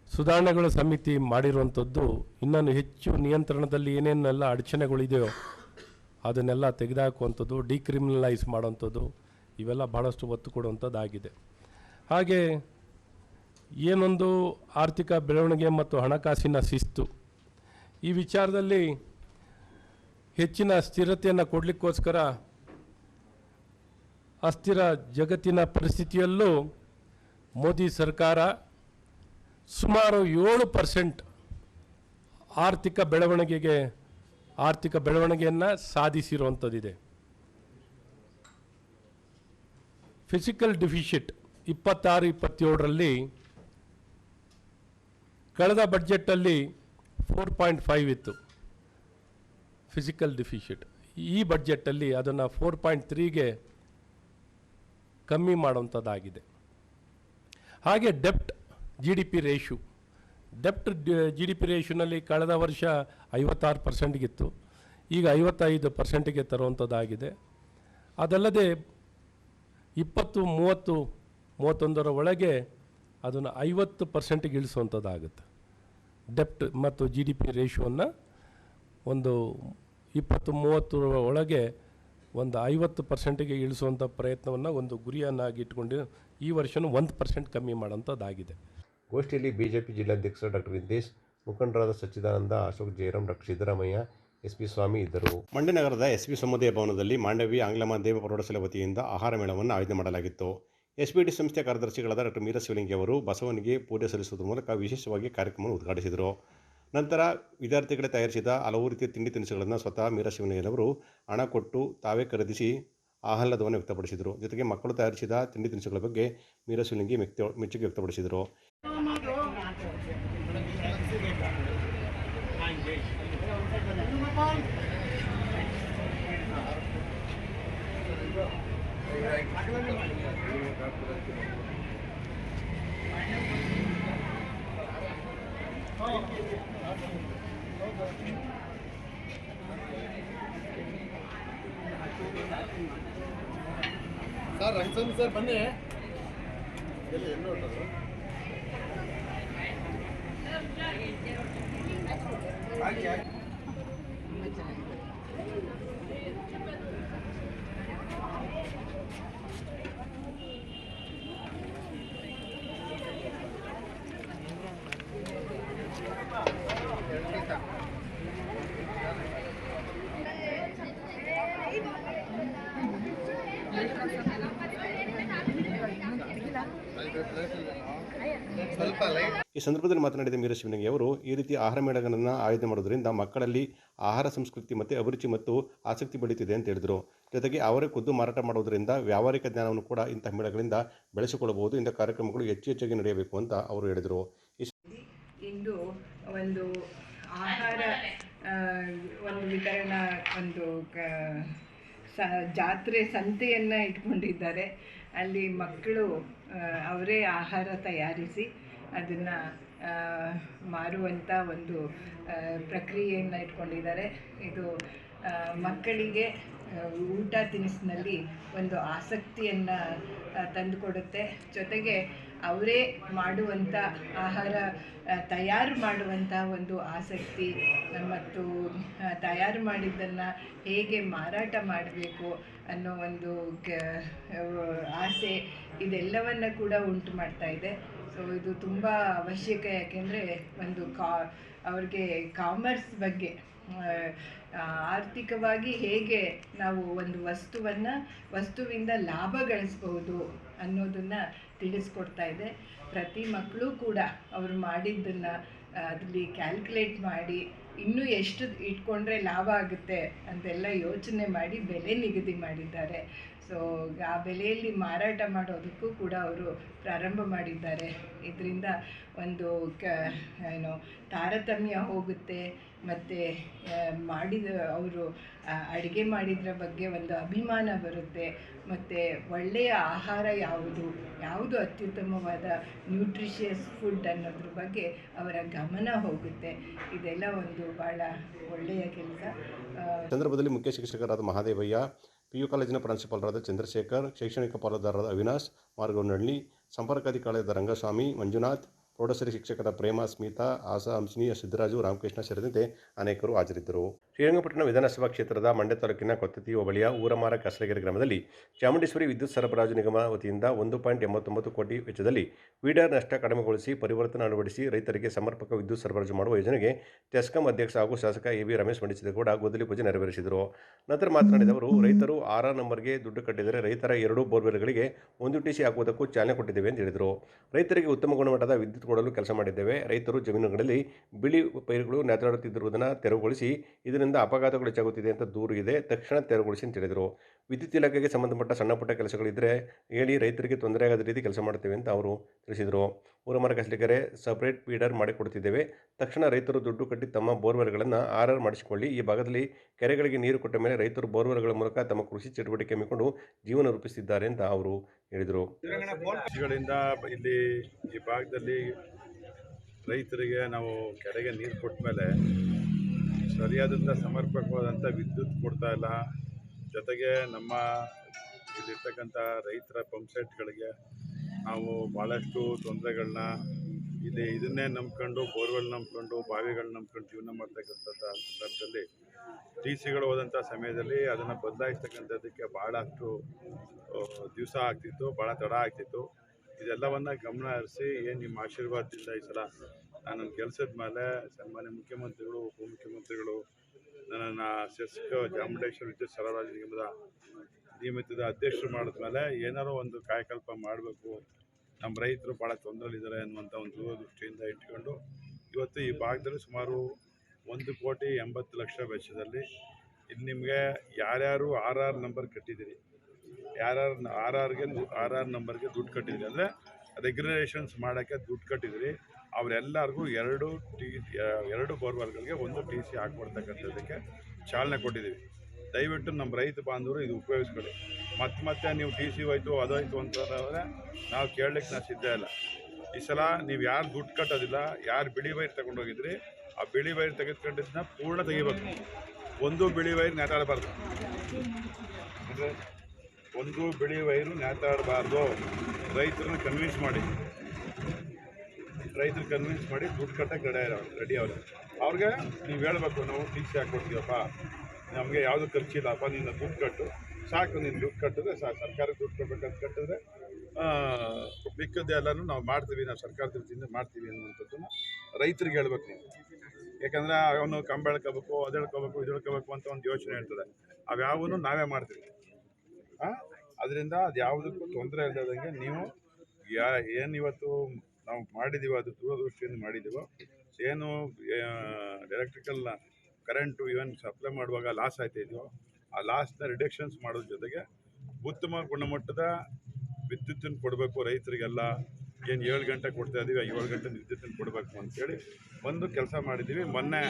ಸುಧಾರಣೆಗಳ ಸಮಿತಿ ಮಾಡಿರುವಂಥದ್ದು ಇನ್ನೂ ಹೆಚ್ಚು ನಿಯಂತ್ರಣದಲ್ಲಿ ಏನೇನೆಲ್ಲ ಅಡಚಣೆಗಳಿದೆಯೋ ಅದನ್ನೆಲ್ಲ ತೆಗೆದುಹಾಕುವಂಥದ್ದು, ಡಿಕ್ರಿಮಿನಲೈಸ್ ಮಾಡುವಂಥದ್ದು, ಇವೆಲ್ಲ ಭಾಳಷ್ಟು ಒತ್ತು ಕೊಡುವಂಥದ್ದಾಗಿದೆ. ಹಾಗೆ ಏನೊಂದು ಆರ್ಥಿಕ ಬೆಳವಣಿಗೆ ಮತ್ತು ಹಣಕಾಸಿನ ಶಿಸ್ತು, ಈ ವಿಚಾರದಲ್ಲಿ ಹೆಚ್ಚಿನ ಸ್ಥಿರತೆಯನ್ನು ಕೊಡಲಿಕ್ಕೋಸ್ಕರ ಅಸ್ಥಿರ ಜಗತ್ತಿನ ಪರಿಸ್ಥಿತಿಯಲ್ಲೂ ಮೋದಿ ಸರ್ಕಾರ ಸುಮಾರು 7% ಆರ್ಥಿಕ ಬೆಳವಣಿಗೆಯನ್ನು ಸಾಧಿಸಿರುವಂಥದ್ದಿದೆ. ಫಿಸಿಕಲ್ ಡಿಫಿಷಿಟ್ 26-27ರಲ್ಲಿ ಕಳೆದ ಬಡ್ಜೆಟಲ್ಲಿ 4.5 ಇತ್ತು ಫಿಸಿಕಲ್ ಡಿಫಿಷಿಟ್. ಈ ಬಡ್ಜೆಟಲ್ಲಿ ಅದನ್ನು 4.3ಗೆ ಕಮ್ಮಿ ಮಾಡುವಂಥದ್ದಾಗಿದೆ. ಹಾಗೆ ಡೆಪ್ಟ್ GDP ರೇಷು GDP ರೇಷುನಲ್ಲಿ ಕಳೆದ ವರ್ಷ 56%ಗಿತ್ತು, ಈಗ 55%ಗೆ ತರುವಂಥದ್ದಾಗಿದೆ. ಅದಲ್ಲದೆ 20, 30, 31ರ ಒಳಗೆ ಅದನ್ನು 50%ಗೆ ಇಳಿಸುವಂಥದ್ದಾಗುತ್ತೆ. ಡೆಪ್ಟ್ ಮತ್ತು GDP ರೇಷುವನ್ನು ಒಂದು 20, 30ರ ಒಳಗೆ ಒಂದು 50%ಗೆ ಇಳಿಸುವಂಥ ಪ್ರಯತ್ನವನ್ನು ಒಂದು ಗುರಿಯನ್ನಾಗಿ ಇಟ್ಕೊಂಡು ಈ ವರ್ಷವೂ 1% ಕಮ್ಮಿ ಮಾಡೋಂಥದ್ದಾಗಿದೆ. ಗೋಷ್ಠಿಯಲ್ಲಿ ಬಿಜೆಪಿ ಜಿಲ್ಲಾಧ್ಯಕ್ಷ ಡಾಕ್ಟರ್ ಇಂದೇಶ್, ಮುಖಂಡರಾದ ಸಚ್ಚಿದಾನಂದ, ಅಶೋಕ್ ಜಯರಾಮ್, ಡಾಕ್ಟರ್ ಸಿದ್ದರಾಮಯ್ಯ, SP ಸ್ವಾಮಿ ಇದ್ದರು. ಮಂಡ್ಯ ನಗರದ SP ಸಮುದಾಯ ಭವನದಲ್ಲಿ ಮಾಂಡವಿ ಆಂಗ್ಲ ಮಾಧ್ಯಮ ಪ್ರೌಢಶಾಲೆ ವತಿಯಿಂದ ಆಹಾರ ಮೇಳವನ್ನು ಆಯೋಜನೆ ಮಾಡಲಾಗಿತ್ತು. SBT ಸಂಸ್ಥೆಯ ಕಾರ್ಯದರ್ಶಿಗಳಾದ ಡಾಕ್ಟರ್ ಮೀರಾ ಶಿವಲಿಂಗಿ ಅವರು ಬಸವನಿಗೆ ಪೂಜೆ ಸಲ್ಲಿಸುವುದರ ಮೂಲಕ ವಿಶೇಷವಾಗಿ ಕಾರ್ಯಕ್ರಮವನ್ನು ಉದ್ಘಾಟಿಸಿದರು. ನಂತರ ವಿದ್ಯಾರ್ಥಿಗಳೇ ತಯಾರಿಸಿದ ಹಲವು ರೀತಿಯ ತಿಂಡಿ ತಿನಿಸುಗಳನ್ನು ಸ್ವತಃ ಮೀರಾ ಶಿವಲಿಂಗಿಯವರು ಹಣ ಕೊಟ್ಟು ತಾವೇ ಖರೀದಿಸಿ ಆಹ್ಲಾದವನ್ನು ವ್ಯಕ್ತಪಡಿಸಿದರು. ಜೊತೆಗೆ ಮಕ್ಕಳು ತಯಾರಿಸಿದ ತಿಂಡಿ ತಿನಿಸುಗಳ ಬಗ್ಗೆ ಮೀರಾ ಶಿವಲಿಂಗಿ ಮೆಚ್ಚುಗೆ ವ್ಯಕ್ತಪಡಿಸಿದರು. ಸರ್ ರಂಗಸ್ವಾಮಿ ಸರ್ ಬನ್ನಿ. ಎಲ್ಲಿ ಹೊರಟರು? ಈ ಸಂದರ್ಭದಲ್ಲಿ ಮಾತನಾಡಿದ ಮೀರಾ ಶಿವಲಿಂಗಿ ಅವರು, ಈ ರೀತಿ ಆಹಾರ ಮೇಳಗಳನ್ನು ಆಯೋಜನೆ ಮಾಡುವುದರಿಂದ ಮಕ್ಕಳಲ್ಲಿ ಆಹಾರ ಸಂಸ್ಕೃತಿ ಮತ್ತು ಅಭಿರುಚಿ ಮತ್ತು ಆಸಕ್ತಿ ಬೆಳೆಯುತ್ತಿದೆ ಅಂತ ಹೇಳಿದರು. ಜೊತೆಗೆ ಅವರೇ ಖುದ್ದು ಮಾರಾಟ ಮಾಡುವುದರಿಂದ ವ್ಯಾವಹಾರಿಕ ಜ್ಞಾನವನ್ನು ಕೂಡ ಇಂತಹ ಮೇಳಗಳಿಂದ ಬೆಳೆಸಿಕೊಳ್ಳಬಹುದು. ಇಂಥ ಕಾರ್ಯಕ್ರಮಗಳು ಹೆಚ್ಚಾಗಿ ನಡೆಯಬೇಕು ಅಂತ ಅವರು ಹೇಳಿದರು. ಇಂದು ಒಂದು ಆಹಾರ ಒಂದು ವಿತರಣಾ ಒಂದು ಜಾತ್ರೆ ಸಂತೆಯನ್ನು ಇಟ್ಕೊಂಡಿದ್ದಾರೆ. ಅಲ್ಲಿ ಮಕ್ಕಳು ಅವರೇ ಆಹಾರ ತಯಾರಿಸಿ ಅದನ್ನು ಮಾರುವಂಥ ಒಂದು ಪ್ರಕ್ರಿಯೆಯನ್ನು ಇಟ್ಕೊಂಡಿದ್ದಾರೆ. ಇದು ಮಕ್ಕಳಿಗೆ ಊಟ ತಿನಿಸಿನಲ್ಲಿ ಒಂದು ಆಸಕ್ತಿಯನ್ನು ತಂದುಕೊಡುತ್ತೆ. ಜೊತೆಗೆ ಅವರೇ ಮಾಡುವಂಥ ಆಹಾರ ತಯಾರು ಮಾಡುವಂಥ ಒಂದು ಆಸಕ್ತಿ ಮತ್ತು ತಯಾರು ಮಾಡಿದ್ದನ್ನು ಹೇಗೆ ಮಾರಾಟ ಮಾಡಬೇಕು ಅನ್ನೋ ಒಂದು ಆಸೆ ಇದೆಲ್ಲವನ್ನು ಕೂಡ ಉಂಟು ಮಾಡ್ತಾ ಇದೆ. ಸೊ ಇದು ತುಂಬ ಅವಶ್ಯಕ. ಯಾಕೆಂದರೆ ಒಂದು ಅವ್ರಿಗೆ ಕಾಮರ್ಸ್ ಬಗ್ಗೆ ಆರ್ಥಿಕವಾಗಿ ಹೇಗೆ ನಾವು ಒಂದು ವಸ್ತುವಿಂದ ಲಾಭ ಗಳಿಸ್ಬೋದು ಅನ್ನೋದನ್ನು ತಿಳಿಸ್ಕೊಡ್ತಾ ಇದೆ. ಪ್ರತಿ ಮಕ್ಕಳು ಕೂಡ ಅವರು ಮಾಡಿದ್ದನ್ನು ಅದರಲ್ಲಿ ಕ್ಯಾಲ್ಕುಲೇಟ್ ಮಾಡಿ ಇನ್ನೂ ಎಷ್ಟು ಇಟ್ಕೊಂಡ್ರೆ ಲಾಭ ಆಗುತ್ತೆ ಅಂತೆಲ್ಲ ಯೋಚನೆ ಮಾಡಿ ಬೆಲೆ ನಿಗದಿ ಮಾಡಿದ್ದಾರೆ. ಸೊ ಆ ಬೆಲೆಯಲ್ಲಿ ಮಾರಾಟ ಮಾಡೋದಕ್ಕೂ ಕೂಡ ಅವರು ಪ್ರಾರಂಭ ಮಾಡಿದ್ದಾರೆ. ಇದರಿಂದ ಒಂದು ತಾರತಮ್ಯ ಹೋಗುತ್ತೆ ಮತ್ತು ಅವರು ಅಡುಗೆ ಮಾಡಿದ್ರ ಬಗ್ಗೆ ಒಂದು ಅಭಿಮಾನ ಬರುತ್ತೆ. ಮತ್ತು ಒಳ್ಳೆಯ ಆಹಾರ ಯಾವುದು ಅತ್ಯುತ್ತಮವಾದ ನ್ಯೂಟ್ರಿಷಿಯಸ್ ಫುಡ್ ಅನ್ನೋದ್ರ ಬಗ್ಗೆ ಅವರ ಗಮನ ಹೋಗುತ್ತೆ. ಇದೆಲ್ಲ ಒಂದು ಭಾಳ ಒಳ್ಳೆಯ ಕೆಲಸ. ಸಂದರ್ಭದಲ್ಲಿ ಮುಖ್ಯ ಶಿಕ್ಷಕರಾದ ಮಹಾದೇವಯ್ಯ, PU ಕಾಲೇಜಿನ ಪ್ರಾಂಶುಪಾಲರಾದ ಚಂದ್ರಶೇಖರ್, ಶೈಕ್ಷಣಿಕ ಪಾಲುದಾರರಾದ ಅವಿನಾಶ್ ಮಾರ್ಗವನಹಳ್ಳಿ, ಸಂಪರ್ಕಾಧಿಕಾರಿಯಾದ ರಂಗಸ್ವಾಮಿ, ಮಂಜುನಾಥ್, ಪ್ರೌಢಶಾಲೆ ಶಿಕ್ಷಕರ ಪ್ರೇಮ, ಸ್ಮಿತಾ, ಆಸಾ, ಹಂಸಿನಿ, ಸಿದ್ದರಾಜು, ರಾಮಕೃಷ್ಣ ಸೇರಿದಂತೆ ಅನೇಕರು ಹಾಜರಿದ್ದರು. ಶ್ರೀರಂಗಪಟ್ಟಣ ವಿಧಾನಸಭಾ ಕ್ಷೇತ್ರದ ಮಂಡ್ಯ ತಾಲೂಕಿನ ಕೊತ್ತತಿ ಹೋಬಳಿಯ ಊರಮಾರ ಕಸಲಗೆರೆ ಗ್ರಾಮದಲ್ಲಿ ಚಾಮುಂಡೇಶ್ವರಿ ವಿದ್ಯುತ್ ಸರಬರಾಜು ನಿಗಮ ವತಿಯಿಂದ 1.89 ಕೋಟಿ ವೆಚ್ಚದಲ್ಲಿ ಫೀಡರ್ ನಷ್ಟ ಕಡಿಮೆಗೊಳಿಸಿ ಪರಿವರ್ತನೆ ಅಳವಡಿಸಿ ರೈತರಿಗೆ ಸಮರ್ಪಕ ವಿದ್ಯುತ್ ಸರಬರಾಜು ಮಾಡುವ ಯೋಜನೆಗೆ ಟೆಸ್ಕಾಂ ಅಧ್ಯಕ್ಷ ಹಾಗೂ ಶಾಸಕ ಎ.ಬಿ. ರಮೇಶ್ ಮಂಡಿಸಿದಗೌಡ ಗುದ್ದಲಿ ಪೂಜೆ ನೆರವೇರಿಸಿದರು. ನಂತರ ಮಾತನಾಡಿದ ಅವರು, ರೈತರು ಆರ್ಆರ್ ನಂಬರ್ಗೆ ದುಡ್ಡು ಕಟ್ಟಿದರೆ ರೈತರ 2 ಬೋರ್ವೆಲ್ಗಳಿಗೆ 1 ಟಿಸಿ ಹಾಕುವುದಕ್ಕೂ ಚಾಲನೆ ಕೊಟ್ಟಿದ್ದೇವೆ ಎಂದು ಹೇಳಿದರು. ರೈತರಿಗೆ ಉತ್ತಮ ಗುಣಮಟ್ಟದ ವಿದ್ಯುತ್ ಕೊಡಲು ಕೆಲಸ ಮಾಡಿದ್ದೇವೆ. ರೈತರು ಜಮೀನುಗಳಲ್ಲಿ ಬಿಳಿ ಪೈರುಗಳು ನೇತಾಡುತ್ತಿರುವುದನ್ನು ತೆರವುಗೊಳಿಸಿ ಇದರಿಂದ ಅಪಘಾತಗಳು ಹೆಚ್ಚಾಗುತ್ತಿದೆ ಅಂತ ದೂರು ಇದೆ, ತಕ್ಷಣ ತೆರವುಗೊಳಿಸಿ ಅಂತ ಹೇಳಿದರು. ವಿದ್ಯುತ್ ಇಲಾಖೆಗೆ ಸಂಬಂಧಪಟ್ಟ ಸಣ್ಣಪುಟ್ಟ ಕೆಲಸಗಳಿದ್ದರೆ ಹೇಳಿ, ರೈತರಿಗೆ ತೊಂದರೆಯಾಗದ ರೀತಿ ಕೆಲಸ ಮಾಡುತ್ತೇವೆ ಅಂತ ಅವರು ತಿಳಿಸಿದರು. ಊರಮಾರ ಕಸಲಗೆರೆ ಸಪರೇಟ್ ಫೀಡರ್ ಮಾಡಿಕೊಡುತ್ತಿದ್ದೇವೆ. ತಕ್ಷಣ ರೈತರು ದುಡ್ಡು ಕಟ್ಟಿ ತಮ್ಮ ಬೋರ್ವೆಲ್ಗಳನ್ನು ಆರ್ಆರ್ ಮಾಡಿಸಿಕೊಳ್ಳಿ. ಈ ಭಾಗದಲ್ಲಿ ಕೆರೆಗಳಿಗೆ ನೀರು ಕೊಟ್ಟ ಮೇಲೆ ರೈತರು ಬೋರ್ವೆಲ್ಗಳ ಮೂಲಕ ತಮ್ಮ ಕೃಷಿ ಚಟುವಟಿಕೆ ಹಮ್ಮಿಕೊಂಡು ಜೀವನ ರೂಪಿಸುತ್ತಿದ್ದಾರೆ ಅಂತ ಅವರು ಹೇಳಿದರು. ಇಲ್ಲಿ ಈ ಭಾಗದಲ್ಲಿ ರೈತರಿಗೆ ನಾವು ಕೆರೆಗೆ ನೀರು ಕೊಟ್ಟ ಮೇಲೆ ಸರಿಯಾದಂಥ ಸಮರ್ಪಕವಾದಂಥ ವಿದ್ಯುತ್ ಕೊಡ್ತಾ ಇಲ್ಲ. ಜೊತೆಗೆ ನಮ್ಮ ಇಲ್ಲಿರ್ತಕ್ಕಂಥ ರೈತರ ಪಂಪ್ಸೆಟ್ಗಳಿಗೆ ನಾವು ಭಾಳಷ್ಟು ತೊಂದರೆಗಳನ್ನ ಇಲ್ಲಿ ಇದನ್ನೇ ನಂಬ್ಕೊಂಡು, ಬೋರ್ವೆಲ್ ನಂಬ್ಕೊಂಡು, ಬಾವಿಗಳು ನಂಬ್ಕೊಂಡು ಜೀವನ ಮಾಡ್ತಕ್ಕಂಥ ಸಂದರ್ಭದಲ್ಲಿ ಟಿ ಸಿಗಳು ಹೋದಂಥ ಸಮಯದಲ್ಲಿ ಅದನ್ನು ಬದಲಾಯಿಸ್ತಕ್ಕಂಥದ್ದಕ್ಕೆ ಭಾಳಷ್ಟು ದಿವಸ ಆಗ್ತಿತ್ತು, ಭಾಳ ತಡ ಆಗ್ತಿತ್ತು. ಇದೆಲ್ಲವನ್ನು ಗಮನ ಹರಿಸಿ ನಿಮ್ಮ ಆಶೀರ್ವಾದದಿಂದ ಈ ಸಲ ನನ್ನ ಕೆಲಸದ ಮೇಲೆ ಸನ್ಮಾನ್ಯ ಮುಖ್ಯಮಂತ್ರಿಗಳು, ಉಪಮುಖ್ಯಮಂತ್ರಿಗಳು ನನ್ನನ್ನು ಶಾಸಕ ಚಾಮುಂಡೇಶ್ವರಿ ವಿದ್ಯುತ್ ಸರಬರಾಜು ನಿಗಮದ ನಿಯಮಿತದ ಅಧ್ಯಕ್ಷರು ಮಾಡಿದ್ಮೇಲೆ ಏನಾರೋ ಒಂದು ಕಾಯಕಲ್ಪ ಮಾಡಬೇಕು, ನಮ್ಮ ರೈತರು ಭಾಳ ತೊಂದರೆಲಿದ್ದಾರೆ ಅನ್ನುವಂಥ ಒಂದು ದೂರದೃಷ್ಟಿಯಿಂದ ಇಟ್ಕೊಂಡು ಇವತ್ತು ಈ ಭಾಗದಲ್ಲಿ ಸುಮಾರು 1,80,00,000 ವೆಚ್ಚದಲ್ಲಿ ಇಲ್ಲಿ ನಿಮಗೆ ಯಾರ್ಯಾರು ಆರ್ಆರ್ ನಂಬರ್ ಕಟ್ಟಿದ್ದೀರಿ, ಆರ್ ನಂಬರ್ಗೆ ದುಡ್ಡು ಕಟ್ಟಿದ್ರಿ ಅಂದರೆ ರೆಗ್ಯುಲೇಷನ್ಸ್ ಮಾಡೋಕ್ಕೆ ದುಡ್ಡು ಕಟ್ಟಿದ್ರಿ, ಅವರೆಲ್ಲರಿಗೂ 2 ಬೋರ್ವೆಲ್ಗಳಿಗೆ 1 ಟಿ ಸಿ ಹಾಕ್ಕೊಡ್ತಕ್ಕಂಥದ್ದಕ್ಕೆ ಚಾಲನೆ ಕೊಟ್ಟಿದ್ದೀವಿ. ದಯವಿಟ್ಟು ನಮ್ಮ ರೈತ ಬಾಂಧವರು ಇದು ಉಪಯೋಗಿಸ್ಕೊಳ್ಳಿ. ಮತ್ತೆ ನೀವು ಟಿ ಸಿ ಹೋಯ್ತು ಅದಾಯಿತು ಅಂತಂದರೆ ನಾವು ಕೇಳಲಿಕ್ಕೆ ಸಿದ್ಧ ಇಲ್ಲ. ಈ ಸಲ ನೀವು ಯಾರು ದುಡ್ಡು ಕಟ್ಟೋದಿಲ್ಲ, ಯಾರು ಬಿಳಿ ವೈರ್ ತಗೊಂಡೋಗಿದ್ರಿ ಆ ಬಿಳಿ ವೈರ್ ತೆಗೆದುಕೊಂಡಿದ್ದನ್ನ ಪೂರ್ಣ ತೆಗಿಬೇಕು. ಒಂದು ಬಿಳಿ ವೈರ್ ನೇತಾಡಬಾರ್ದು, ಅಂದರೆ ಒಂದು ಬಿಳಿ ವೈರು ನೇತಾಡಬಾರ್ದು. ರೈತರನ್ನ ಕನ್ವಿನ್ಸ್ ಮಾಡಿ ದುಡ್ಡು ಕಟ್ಟಕ್ಕೆ ರೆಡಿ ಅವ್ರೆ. ಅವ್ರಿಗೆ ನೀವು ಹೇಳಬೇಕು, ನಾವು ಟಿ ಸಿ ಹಾಕ್ಕೊಡ್ತೀವಪ್ಪ, ನಮಗೆ ಯಾವುದು ಖರ್ಚಿಲ್ಲಪ್ಪ, ನಿನ್ನ ದುಡ್ಡು ಕಟ್ಟು ಸಾಕು. ನೀನು ದುಡ್ಡು ಕಟ್ಟಿದ್ರೆ ಸಾಕು, ಸರ್ಕಾರಕ್ಕೆ ದುಡ್ಡು ಕೊಡ್ಬೇಕಂತ ಕಟ್ಟಿದ್ರೆ ಮಿಕ್ಕದ್ದೆಲ್ಲನೂ ನಾವು ಮಾಡ್ತೀವಿ, ನಾವು ಸರ್ಕಾರದ ವತಿಯಿಂದ ಮಾಡ್ತೀವಿ ಅನ್ನುವಂಥದ್ದನ್ನು ರೈತರಿಗೆ ಹೇಳ್ಬೇಕು ನೀವು. ಯಾಕಂದರೆ ಅವನು ಕಂಬ ಎಳ್ಕೋಬೇಕು, ಅದು ಎಳ್ಕೋಬೇಕು, ಇದು ಎಳ್ಕೋಬೇಕು ಅಂತ ಒಂದು ಯೋಚನೆ ಇರ್ತದೆ. ಅವ್ಯಾವೂ ನಾವೇ ಮಾಡ್ತೀವಿ. ಅದರಿಂದ ಅದು ಯಾವುದಕ್ಕೂ ತೊಂದರೆ ಇಲ್ಲದಂಗೆ ನೀವು ಏನು ಇವತ್ತು ನಾವು ಮಾಡಿದ್ದೀವೋ ಅದು ದೂರದೃಷ್ಟಿಯಿಂದ ಮಾಡಿದ್ದೀವೋ, ಏನು ಎಲೆಕ್ಟ್ರಿಕಲ್ ಕರೆಂಟು ಇವನ್ ಸಪ್ಲೈ ಮಾಡುವಾಗ ಲಾಸ್ ಆಗ್ತಾಯಿದೆಯೋ ಆ ಲಾಸ್ನ ರಿಡಕ್ಷನ್ಸ್ ಮಾಡೋದ್ರ ಜೊತೆಗೆ ಉತ್ತಮ ಗುಣಮಟ್ಟದ ವಿದ್ಯುತ್ತನ್ನು ಕೊಡಬೇಕು ರೈತರಿಗೆಲ್ಲ. ಏನು 7 ಗಂಟೆ ಕೊಡ್ತಾ ಇದ್ದೀವಿ, 7 ಗಂಟೆ ವಿದ್ಯುತ್ತನ್ನು ಕೊಡಬೇಕು ಅಂತೇಳಿ ಒಂದು ಕೆಲಸ ಮಾಡಿದ್ದೀವಿ. ಮೊನ್ನೆ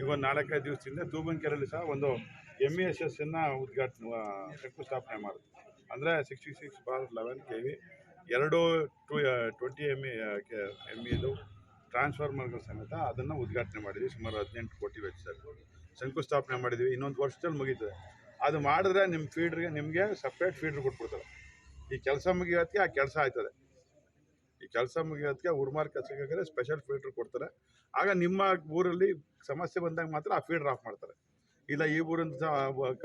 ಇವತ್ತು 4-5 ದಿವಸದಿಂದ ತೂಬಂಕೆರೆಯಲ್ಲಿ ಸಹ ಒಂದು MESSನ್ನು ಶಂಕುಸ್ಥಾಪನೆ ಮಾಡಿದ್ವಿ. ಅಂದರೆ 66/11 kV 20 ME ಟ್ರಾನ್ಸ್ಫಾರ್ಮರ್ಗಳ ಸಮೇತ ಅದನ್ನು ಉದ್ಘಾಟನೆ ಮಾಡಿದ್ವಿ. ಸುಮಾರು 18 ಕೋಟಿ ವೆಚ್ಚದಲ್ಲಿ ಶಂಕುಸ್ಥಾಪನೆ ಮಾಡಿದ್ವಿ. ಇನ್ನೊಂದು ವರ್ಷದಲ್ಲಿ ಮುಗೀತದೆ. ಅದು ಮಾಡಿದ್ರೆ ನಿಮ್ಮ ಫೀಡ್ರಿಗೆ ನಿಮಗೆ ಸಪ್ರೇಟ್ ಫೀಡ್ರ್ ಕೊಟ್ಬಿಡ್ತಾರೆ. ಈ ಕೆಲಸ ಮುಗಿಯೋದಕ್ಕೆ ಆ ಕೆಲಸ ಆಯ್ತದೆ. ಈ ಕೆಲಸ ಮುಗಿಯೋದಕ್ಕೆ ಊರಮಾರ ಕಸಲಗೆರೆ ಸ್ಪೆಷಲ್ ಫೀಡ್ರ್ ಕೊಡ್ತಾರೆ. ಆಗ ನಿಮ್ಮ ಊರಲ್ಲಿ ಸಮಸ್ಯೆ ಬಂದಾಗ ಮಾತ್ರ ಆ ಫೀಡ್ರ್ ಆಫ್ ಮಾಡ್ತಾರೆ. ಇಲ್ಲ ಈ ಊರಿಂದ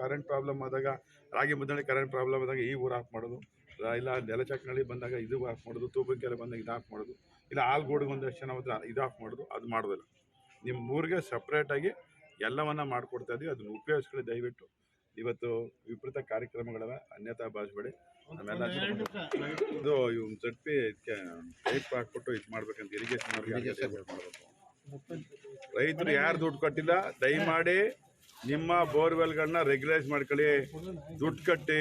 ಕರೆಂಟ್ ಪ್ರಾಬ್ಲಮ್ ಆದಾಗ, ರಾಗಿ ಮುದ್ದಳ್ಳಿ ಕರೆಂಟ್ ಪ್ರಾಬ್ಲಮ್ ಆದಾಗ ಈ ಊರು ಆಫ್ ಮಾಡೋದು, ಇಲ್ಲ ನೆಲಚಕ್ನಳ್ಳಿ ಬಂದಾಗ ಇದು ಆಫ್ ಮಾಡೋದು, ತೂಬಂಕೆರೆ ಬಂದಾಗ ಇದು ಆಫ್ ಮಾಡೋದು, ಇಲ್ಲ ಆಲ್ಗೋಡಿಗೆ ಒಂದಷ್ಟು ಜನ ಹೋದ್ರೆ ಇದು ಆಫ್ ಮಾಡೋದು, ಅದು ಮಾಡೋದಿಲ್ಲ. ನಿಮ್ಮ ಊರಿಗೆ ಸಪ್ರೇಟಾಗಿ ಎಲ್ಲವನ್ನ ಮಾಡಿಕೊಡ್ತಾ ಇದ್ದೀವಿ. ಅದನ್ನು ಉಪಯೋಗಿಸ್ಕೊಳ್ಳಿ ದಯವಿಟ್ಟು. ಇವತ್ತು ವಿಪರೀತ ಕಾರ್ಯಕ್ರಮಗಳವೆ, ಅನ್ಯತಾ ಭಾಷಬೇಡಿ. ಆಮೇಲೆ ಇದು ಜಡ್ಪಿ ಇದಕ್ಕೆ ಪೈಪ್ ಹಾಕ್ಬಿಟ್ಟು ಇದು ಮಾಡ್ಬೇಕಂತ ಇರಿಗೇಷನ್ ಮಾಡಬೇಕು. ರೈತರು ಯಾರು ದುಡ್ಡು ಕಟ್ಟಿಲ್ಲ ದಯಮಾಡಿ ನಿಮ್ಮ ಬೋರ್ವೆಲ್ಗಳನ್ನ ರೆಗ್ಯುಲೈಸ್ ಮಾಡ್ಕೊಳ್ಳಿ. ದುಡ್ಡು ಕಟ್ಟಿ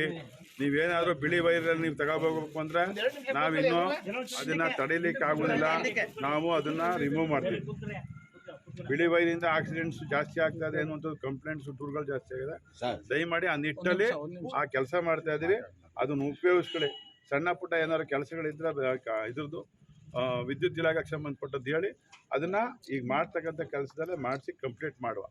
ನೀವೇನಾದರೂ ಬಿಳಿ ವೈರಲ್ಲಿ ನೀವು ತಗೋಬೇಕು ಅಂದರೆ ನಾವಿನ್ನೂ ಅದನ್ನು ತಡೀಲಿಕ್ಕೆ ಆಗೋದಿಲ್ಲ. ನಾವು ಅದನ್ನು ರಿಮೂವ್ ಮಾಡ್ತೀವಿ. ಬಿಳಿ ವೈರಿಂದ ಆಕ್ಸಿಡೆಂಟ್ಸ್ ಜಾಸ್ತಿ ಆಗ್ತಾ ಇದೆ ಅನ್ನುವಂಥದ್ದು ಕಂಪ್ಲೇಂಟ್ಸು, ದೂರುಗಳು ಜಾಸ್ತಿ ಆಗಿದೆ. ದಯಮಾಡಿ ಆ ನಿಟ್ಟಲ್ಲಿ ಆ ಕೆಲಸ ಮಾಡ್ತಾ ಇದ್ದೀವಿ. ಅದನ್ನು ಉಪಯೋಗಿಸ್ಕೊಳ್ಳಿ. ಸಣ್ಣ ಪುಟ್ಟ ಏನಾದ್ರು ಕೆಲಸಗಳಿದ್ರೆ ಇದ್ರದ್ದು ವಿದ್ಯುತ್ ಇಲಾಖೆಗೆ ಸಂಬಂಧಪಟ್ಟದ್ದು ಹೇಳಿ ಅದನ್ನು ಈಗ ಮಾಡ್ತಕ್ಕಂಥ ಕೆಲಸದಲ್ಲೇ ಮಾಡಿಸಿ ಕಂಪ್ಲೀಟ್ ಮಾಡುವ.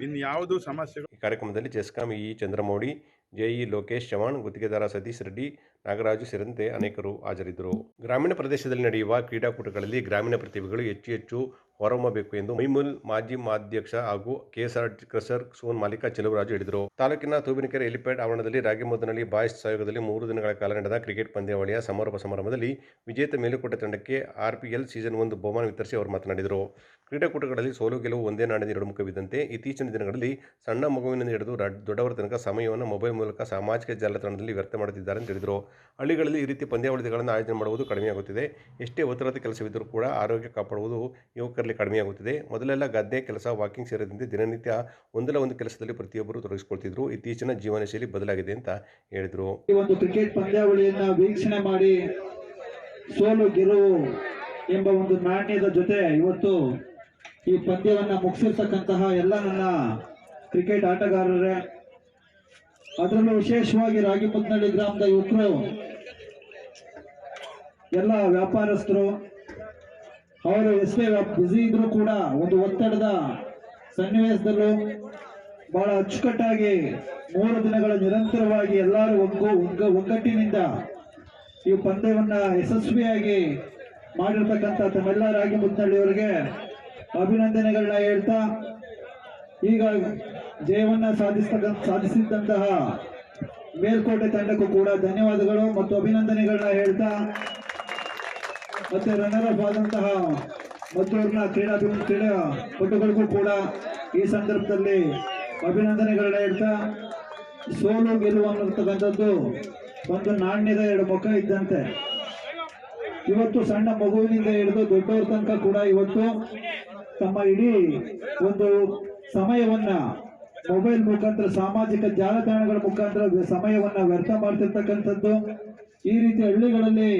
ಇನ್ನು ಯಾವುದು ಸಮಸ್ಯೆಗಳು. ಈ ಕಾರ್ಯಕ್ರಮದಲ್ಲಿ ಟೆಸ್ಕಾಂ ಇ ಚಂದ್ರಮೌಳಿ, ಜೆಇ ಲೋಕೇಶ್ ಚವಾಣ್, ಗುತ್ತಿಗೆದಾರ ಸತೀಶ್ ರೆಡ್ಡಿ, ನಾಗರಾಜು ಸೇರಿದಂತೆ ಅನೇಕರು ಹಾಜರಿದ್ದರು. ಗ್ರಾಮೀಣ ಪ್ರದೇಶದಲ್ಲಿ ನಡೆಯುವ ಕ್ರೀಡಾಕೂಟಗಳಲ್ಲಿ ಗ್ರಾಮೀಣ ಪ್ರತಿಭೆಗಳು ಹೆಚ್ಚು ಹೊರಹೊಮ್ಮಬೇಕು ಎಂದು ಮೈಮೂಲ್ ಮಾಜಿ ಮಾಧ್ಯಕ್ಷ ಹಾಗೂ ಕೆಎಸ್ಆರ್ ಕ್ರಷರ್ ಸೋನ್ ಮಾಲೀಕ ಚೆಲುವರಾಜು ಹೇಳಿದರು. ತಾಲೂಕಿನ ತೂಬಿನಕೆರೆ ಹೆಲಿಪ್ಯಾಡ್ ಆವರಣದಲ್ಲಿ ರಾಗಿಮುದ್ದನಹಳ್ಳಿ ಬಾಯ್ಸ್ ಸಹಯೋಗದಲ್ಲಿ 3 ದಿನಗಳ ಕಾಲ ನಡೆದ ಕ್ರಿಕೆಟ್ ಪಂದ್ಯಾವಳಿಯ ಸಮಾರೋಪ ಸಮಾರಂಭದಲ್ಲಿ ವಿಜೇತ ಮೇಲುಕೋಟೆ ತಂಡಕ್ಕೆ ಆರ್ಪಿಎಲ್ ಸೀಸನ್ 1 ಬಹುಮಾನ ವಿತರಿಸಿ ಅವರು ಮಾತನಾಡಿದರು. ಕ್ರೀಡಾಕೂಟಗಳಲ್ಲಿ ಸೋಲು ಗೆಲುವು ಒಂದೇ ನಾಣ್ಯದ ಎರಡು ಮುಖವಿದ್ದಂತೆ ಇತ್ತೀಚಿನ ದಿನಗಳಲ್ಲಿ ಸಣ್ಣ ಮಗುವಿನಿಂದ ಹಿಡಿದು ದೊಡ್ಡವರ ತನಕ ಸಮಯವನ್ನು ಮೊಬೈಲ್ ಮೂಲಕ ಸಾಮಾಜಿಕ ಜಾಲತಾಣದಲ್ಲಿ ವ್ಯರ್ಥ ಮಾಡುತ್ತಿದ್ದಾರೆ ಎಂದು ಹೇಳಿದರು. ಹಳ್ಳಿಗಳಲ್ಲಿ ಈ ರೀತಿ ಪಂದ್ಯಾವಳಿಗಳನ್ನು ಆಯೋಜನೆ ಮಾಡುವುದು ಕಡಿಮೆಯಾಗುತ್ತಿದೆ. ಎಷ್ಟೇ ಒತ್ತಡದ ಕೆಲಸವಿದ್ದರೂ ಕೂಡ ಆರೋಗ್ಯ ಕಾಪಾಡುವುದು ಯುವಕರಲ್ಲಿ ಕಡಿಮೆಯಾಗುತ್ತಿದೆ. ಮೊದಲೆಲ್ಲ ಗದ್ದೆ ಕೆಲಸ, ವಾಕಿಂಗ್ ಸೇರಿದಂತೆ ದಿನನಿತ್ಯ ಒಂದಲ್ಲ ಒಂದು ಕೆಲಸದಲ್ಲಿ ಪ್ರತಿಯೊಬ್ಬರು ತೊಡಗಿಸಿಕೊಳ್ತಿದ್ರು. ಇತ್ತೀಚಿನ ಜೀವನ ಶೈಲಿ ಬದಲಾಗಿದೆ ಅಂತ ಹೇಳಿದರು. ಈ ಒಂದು ಕ್ರಿಕೆಟ್ ಪಂದ್ಯಾವಳಿಯನ್ನ ವೀಕ್ಷಣೆ ಮಾಡಿ ಸೋಲು ಗೆಲುವು ಎಂಬ ಒಂದು ನಾಣ್ಯದ ಜೊತೆ ಇವತ್ತು ಈ ಪಂದ್ಯವನ್ನ ಮುಗಿಸಿರ್ತಕ್ಕಂತಹ ಎಲ್ಲ ನನ್ನ ಕ್ರಿಕೆಟ್ ಆಟಗಾರರೇ, ಅದರಲ್ಲೂ ವಿಶೇಷವಾಗಿ ರಾಗಿಮುದ್ದನಹಳ್ಳಿ ಗ್ರಾಮದ ಯುವಕರು, ಎಲ್ಲ ವ್ಯಾಪಾರಸ್ಥರು, ಅವರು ಎಷ್ಟೇ ಬ್ಯುಸಿ ಇದ್ರೂ ಕೂಡ ಒಂದು ಒತ್ತಡದ ಸನ್ನಿವೇಶದಲ್ಲೂ ಬಹಳ ಅಚ್ಚುಕಟ್ಟಾಗಿ 3 ದಿನಗಳ ನಿರಂತರವಾಗಿ ಎಲ್ಲರೂ ಒಗ್ಗಟ್ಟಿನಿಂದ ಈ ಪಂದ್ಯವನ್ನ ಯಶಸ್ವಿಯಾಗಿ ಮಾಡಿರ್ತಕ್ಕಂಥ ತಮ್ಮೆಲ್ಲ ರಾಗಿಮುದ್ದನಹಳ್ಳಿಯವರಿಗೆ ಅಭಿನಂದನೆಗಳನ್ನ ಹೇಳ್ತಾ, ಈಗ ಜಯವನ್ನ ಸಾಧಿಸಿದಂತಹ ಮೇಲ್ಕೋಟೆ ತಂಡಕ್ಕೂ ಕೂಡ ಧನ್ಯವಾದಗಳು ಮತ್ತು ಅಭಿನಂದನೆಗಳನ್ನ ಹೇಳ್ತಾ, ಮತ್ತೆ ರನ್ನರ್ ಅಪ್ ಆದಂತಹ ಮತ್ತೂರ್ನ ಕ್ರೀಡಾಪಟುಗಳಿಗೂ ಕೂಡ ಈ ಸಂದರ್ಭದಲ್ಲಿ ಅಭಿನಂದನೆಗಳನ್ನ ಹೇಳ್ತಾ, ಸೋಲು ಗೆಲುವು ಅನ್ನತಕ್ಕಂಥದ್ದು ಒಂದು ನಾಣ್ಯದ ಎರಡು ಮುಖ ಇದ್ದಂತೆ. ಇವತ್ತು ಸಣ್ಣ ಮಗುವಿನಿಂದ ಹಿಡಿದು ದೊಡ್ಡವ್ರ ತನಕ ಕೂಡ ಇವತ್ತು ತಮ್ಮ ಇಡೀ ಒಂದು ಸಮಯವನ್ನ ಮೊಬೈಲ್ ಮುಖಾಂತರ, ಸಾಮಾಜಿಕ ಜಾಲತಾಣಗಳ ಮುಖಾಂತರ ಸಮಯವನ್ನ ವ್ಯರ್ಥ ಮಾಡ್ತಿರ್ತಕ್ಕಂಥದ್ದು. ಈ ರೀತಿ ಹಳ್ಳಿಗಳಲ್ಲಿ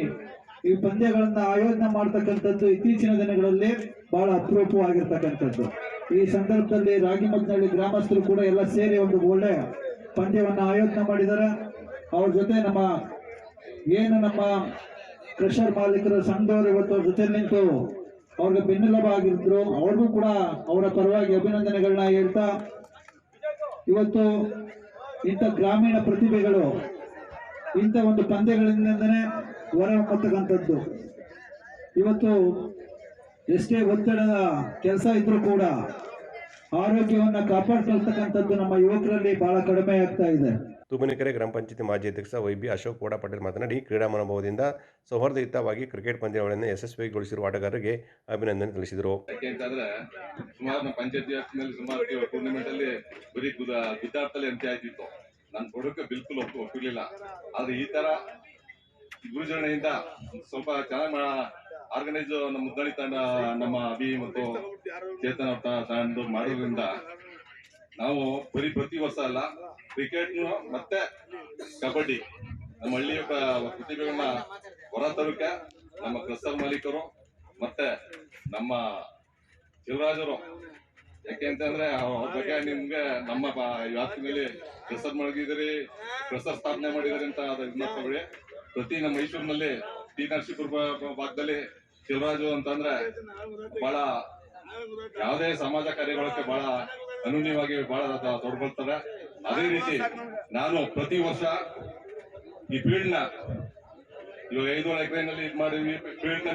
ಈ ಪಂದ್ಯಗಳನ್ನ ಆಯೋಜನೆ ಮಾಡ್ತಕ್ಕಂಥದ್ದು ಇತ್ತೀಚಿನ ದಿನಗಳಲ್ಲಿ ಬಹಳ ಅಪರೂಪವಾಗಿರ್ತಕ್ಕಂಥದ್ದು. ಈ ಸಂದರ್ಭದಲ್ಲಿ ರಾಗಿಮುದ್ದನಹಳ್ಳಿ ಗ್ರಾಮಸ್ಥರು ಕೂಡ ಎಲ್ಲ ಸೇರಿ ಒಂದು ಒಳ್ಳೆ ಪಂದ್ಯವನ್ನ ಆಯೋಜನೆ ಮಾಡಿದ್ದಾರೆ. ಅವ್ರ ಜೊತೆ ನಮ್ಮ ಕ್ರಷರ್ ಮಾಲೀಕರ ಸಂಘದವರು ಇವತ್ತು ಅವ್ರ ಜೊತೆ ನಿಂತು ಅವ್ರಿಗೆ ಬೆನ್ನೆಲುಬು ಆಗಿದ್ರು. ಅವ್ರಿಗೂ ಕೂಡ ಅವರ ಪರವಾಗಿ ಅಭಿನಂದನೆಗಳನ್ನ ಹೇಳ್ತಾ, ಇವತ್ತು ಇಂಥ ಗ್ರಾಮೀಣ ಪ್ರತಿಭೆಗಳು ಇಂಥ ಒಂದು ಪಂದ್ಯಗಳಿಂದನೇ ಹೊರಹೊಮ್ಮತಕ್ಕಂಥದ್ದು. ಇವತ್ತು ಎಷ್ಟೇ ಒತ್ತಡದ ಕೆಲಸ ಇದ್ರೂ ಕೂಡ ಆರೋಗ್ಯವನ್ನ ಕಾಪಾಡ್ಕೊಳ್ತಕ್ಕಂಥದ್ದು ನಮ್ಮ ಯುವಕರಲ್ಲಿ ಬಹಳ ಕಡಿಮೆ ಆಗ್ತಾ ಇದೆ. ತೂಬಿನಕೆರೆ ಗ್ರಾಮ ಪಂಚಾಯತಿ ಮಾಜಿ ಅಧ್ಯಕ್ಷ ವೈಬಿ ಅಶೋಕ್ ಕೋಡ ಪಟೇಲ್ ಮಾತನಾಡಿ, ಕ್ರೀಡಾ ಮನೋಭಾವದಿಂದ ಸೌಹಾರ್ದಯುತವಾಗಿ ಕ್ರಿಕೆಟ್ ಪಂದ್ಯಾವಳಿಯನ್ನು ಯಶಸ್ವಿಗೊಳಿಸಿರುವ ಆಟಗಾರರಿಗೆ ಅಭಿನಂದನೆ ತಿಳಿಸಿದರು. ಯಾಕೆಂತಂದ್ರೆ ಸುಮಾರು ನಮ್ಮ ಪಂಚಾಯತಿ ವ್ಯಾಪ್ತಿಯಲ್ಲಿ ಸುಮಾರು ಟೂರ್ನಮೆಂಟ್ ಅಲ್ಲಿ ಬರೀ ಗುದ್ದಾಡ್ತಲೇ ಅಂತ ಆಯ್ತಿತ್ತು. ನಾನು ಕೊಡೋಕೆ ಬಿಲ್ಕುಲ್ ಒಪ್ಪಿರ್ಲಿಲ್ಲ. ಆದ್ರೆ ಈ ತರ ಗುರುಜರಣೆಯಿಂದ ಸ್ವಲ್ಪ ಚೆನ್ನಾಗಿ ಆರ್ಗನೈಸ್ ನಮ್ಮ ಮುದ್ದಳ್ಳಿ ತಂಡ, ನಮ್ಮ ಅಭಿ ಮತ್ತು ಚೇತನ ತಂಡ ಮಾಡೋದ್ರಿಂದ ನಾವು ಬರೀ ಪ್ರತಿ ವರ್ಷ ಅಲ್ಲ, ಕ್ರಿಕೆಟ್ ಮತ್ತೆ ಕಬಡ್ಡಿ ನಮ್ಮ ಹಳ್ಳಿಯ ಪ್ರತಿಭೆಗಳನ್ನ ಹೊರತರಕ್ಕೆ ನಮ್ಮ ಕ್ರಷರ್ ಮಾಲೀಕರು ಮತ್ತೆ ನಮ್ಮ ಶಿವರಾಜರು, ಯಾಕೆಂತಂದ್ರೆ ಅವ್ರ ಬಗ್ಗೆ ನಿಮ್ಗೆ ನಮ್ಮ ವ್ಯಾಪ್ತಿನಲ್ಲಿ ಕ್ರಷರ್ ಮಡಗಿದಿರಿ, ಕ್ರಷರ್ ಸ್ಥಾಪನೆ ಮಾಡಿದಿರಿ ಅಂತ ಅದನ್ನ ಪ್ರತಿ ನಮ್ಮ ಮೈಸೂರಿನಲ್ಲಿ ಟಿ ನರಸೀಪುರ ಭಾಗದಲ್ಲಿ ಶಿವರಾಜು ಅಂತಂದ್ರೆ ಬಹಳ ಯಾವುದೇ ಸಮಾಜ ಕಾರ್ಯಗಳಿಗೆ ಬಹಳ ಅನನ್ಯವಾಗಿ ಬಹಳ ತೊಡ್ಕೊಳ್ತಾರೆ. ಅದೇ ರೀತಿ ನಾನು ಪ್ರತಿ ವರ್ಷ ಈ ಫೀಲ್ಡ್ ನ ಇವಾಗ 5 ಎಕರೆನಲ್ಲಿ ಇದು ಮಾಡಿದ್ವಿ. ಫೀಲ್ಡ್ ನ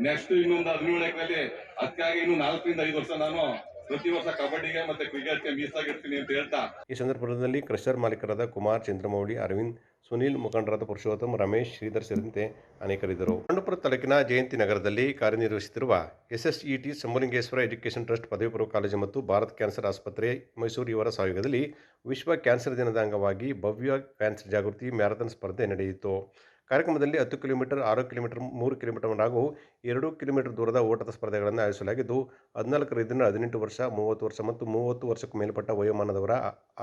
ನೆಕ್ಸ್ಟ್ ಇನ್ನೊಂದು 17 ಎಕರೆಯಲ್ಲಿ ಅದಕ್ಕಾಗಿ ಇನ್ನು 4 ರಿಂದ 5 ವರ್ಷ ನಾನು ಪ್ರತಿ ವರ್ಷ ಕಬಡ್ಡಿಗೆ ಮತ್ತೆ ಕ್ರಿಕೆಟ್ಗೆ ಮೀಸಲಾಗಿರ್ತೀನಿ ಅಂತ ಹೇಳ್ತಾ, ಈ ಸಂದರ್ಭದಲ್ಲಿ ಕ್ರಷರ್ ಮಾಲೀಕರಾದ ಕುಮಾರ್, ಚಂದ್ರಮೌಳಿ, ಅರವಿಂದ್, ಸುನೀಲ್, ಮುಖಂಡರಾದ ಪುರುಷೋತ್ತಮ್, ರಮೇಶ್, ಶ್ರೀಧರ್ ಸೇರಿದಂತೆ ಅನೇಕರಿದ್ದರು. ಪಾಂಡವಪುರ ತಾಲೂಕಿನ ಜಯಂತಿ ನಗರದಲ್ಲಿ ಕಾರ್ಯನಿರ್ವಹಿಸುತ್ತಿರುವ SSET ಶಂಭುಲಿಂಗೇಶ್ವರ ಎಜುಕೇಷನ್ ಟ್ರಸ್ಟ್ ಪದವಿ ಪೂರ್ವ ಕಾಲೇಜು ಮತ್ತು ಭಾರತ್ ಕ್ಯಾನ್ಸರ್ ಆಸ್ಪತ್ರೆ ಮೈಸೂರು ಇವರ ಸಹಯೋಗದಲ್ಲಿ ವಿಶ್ವ ಕ್ಯಾನ್ಸರ್ ದಿನದ ಅಂಗವಾಗಿ ಭವ್ಯ ಕ್ಯಾನ್ಸರ್ ಜಾಗೃತಿ ಮ್ಯಾರಥಾನ್ ಸ್ಪರ್ಧೆ ನಡೆಯಿತು. ಕಾರ್ಯಕ್ರಮದಲ್ಲಿ 10 ಕಿಲೋಮೀಟರ್, 6 ಕಿಲೋಮೀಟರ್, 3 ಕಿಲೋಮೀಟರ್ ಹಾಗೂ 2 ಕಿಲೋಮೀಟರ್ ದೂರದ ಓಟದ ಸ್ಪರ್ಧೆಗಳನ್ನು ಆಯೋಜಿಸಲಾಗಿದ್ದು 14 ರಿಂದ 18 ವರ್ಷ, 30 ವರ್ಷ ಮತ್ತು 30 ವರ್ಷಕ್ಕೂ ಮೇಲ್ಪಟ್ಟ ವಯೋಮಾನದವರ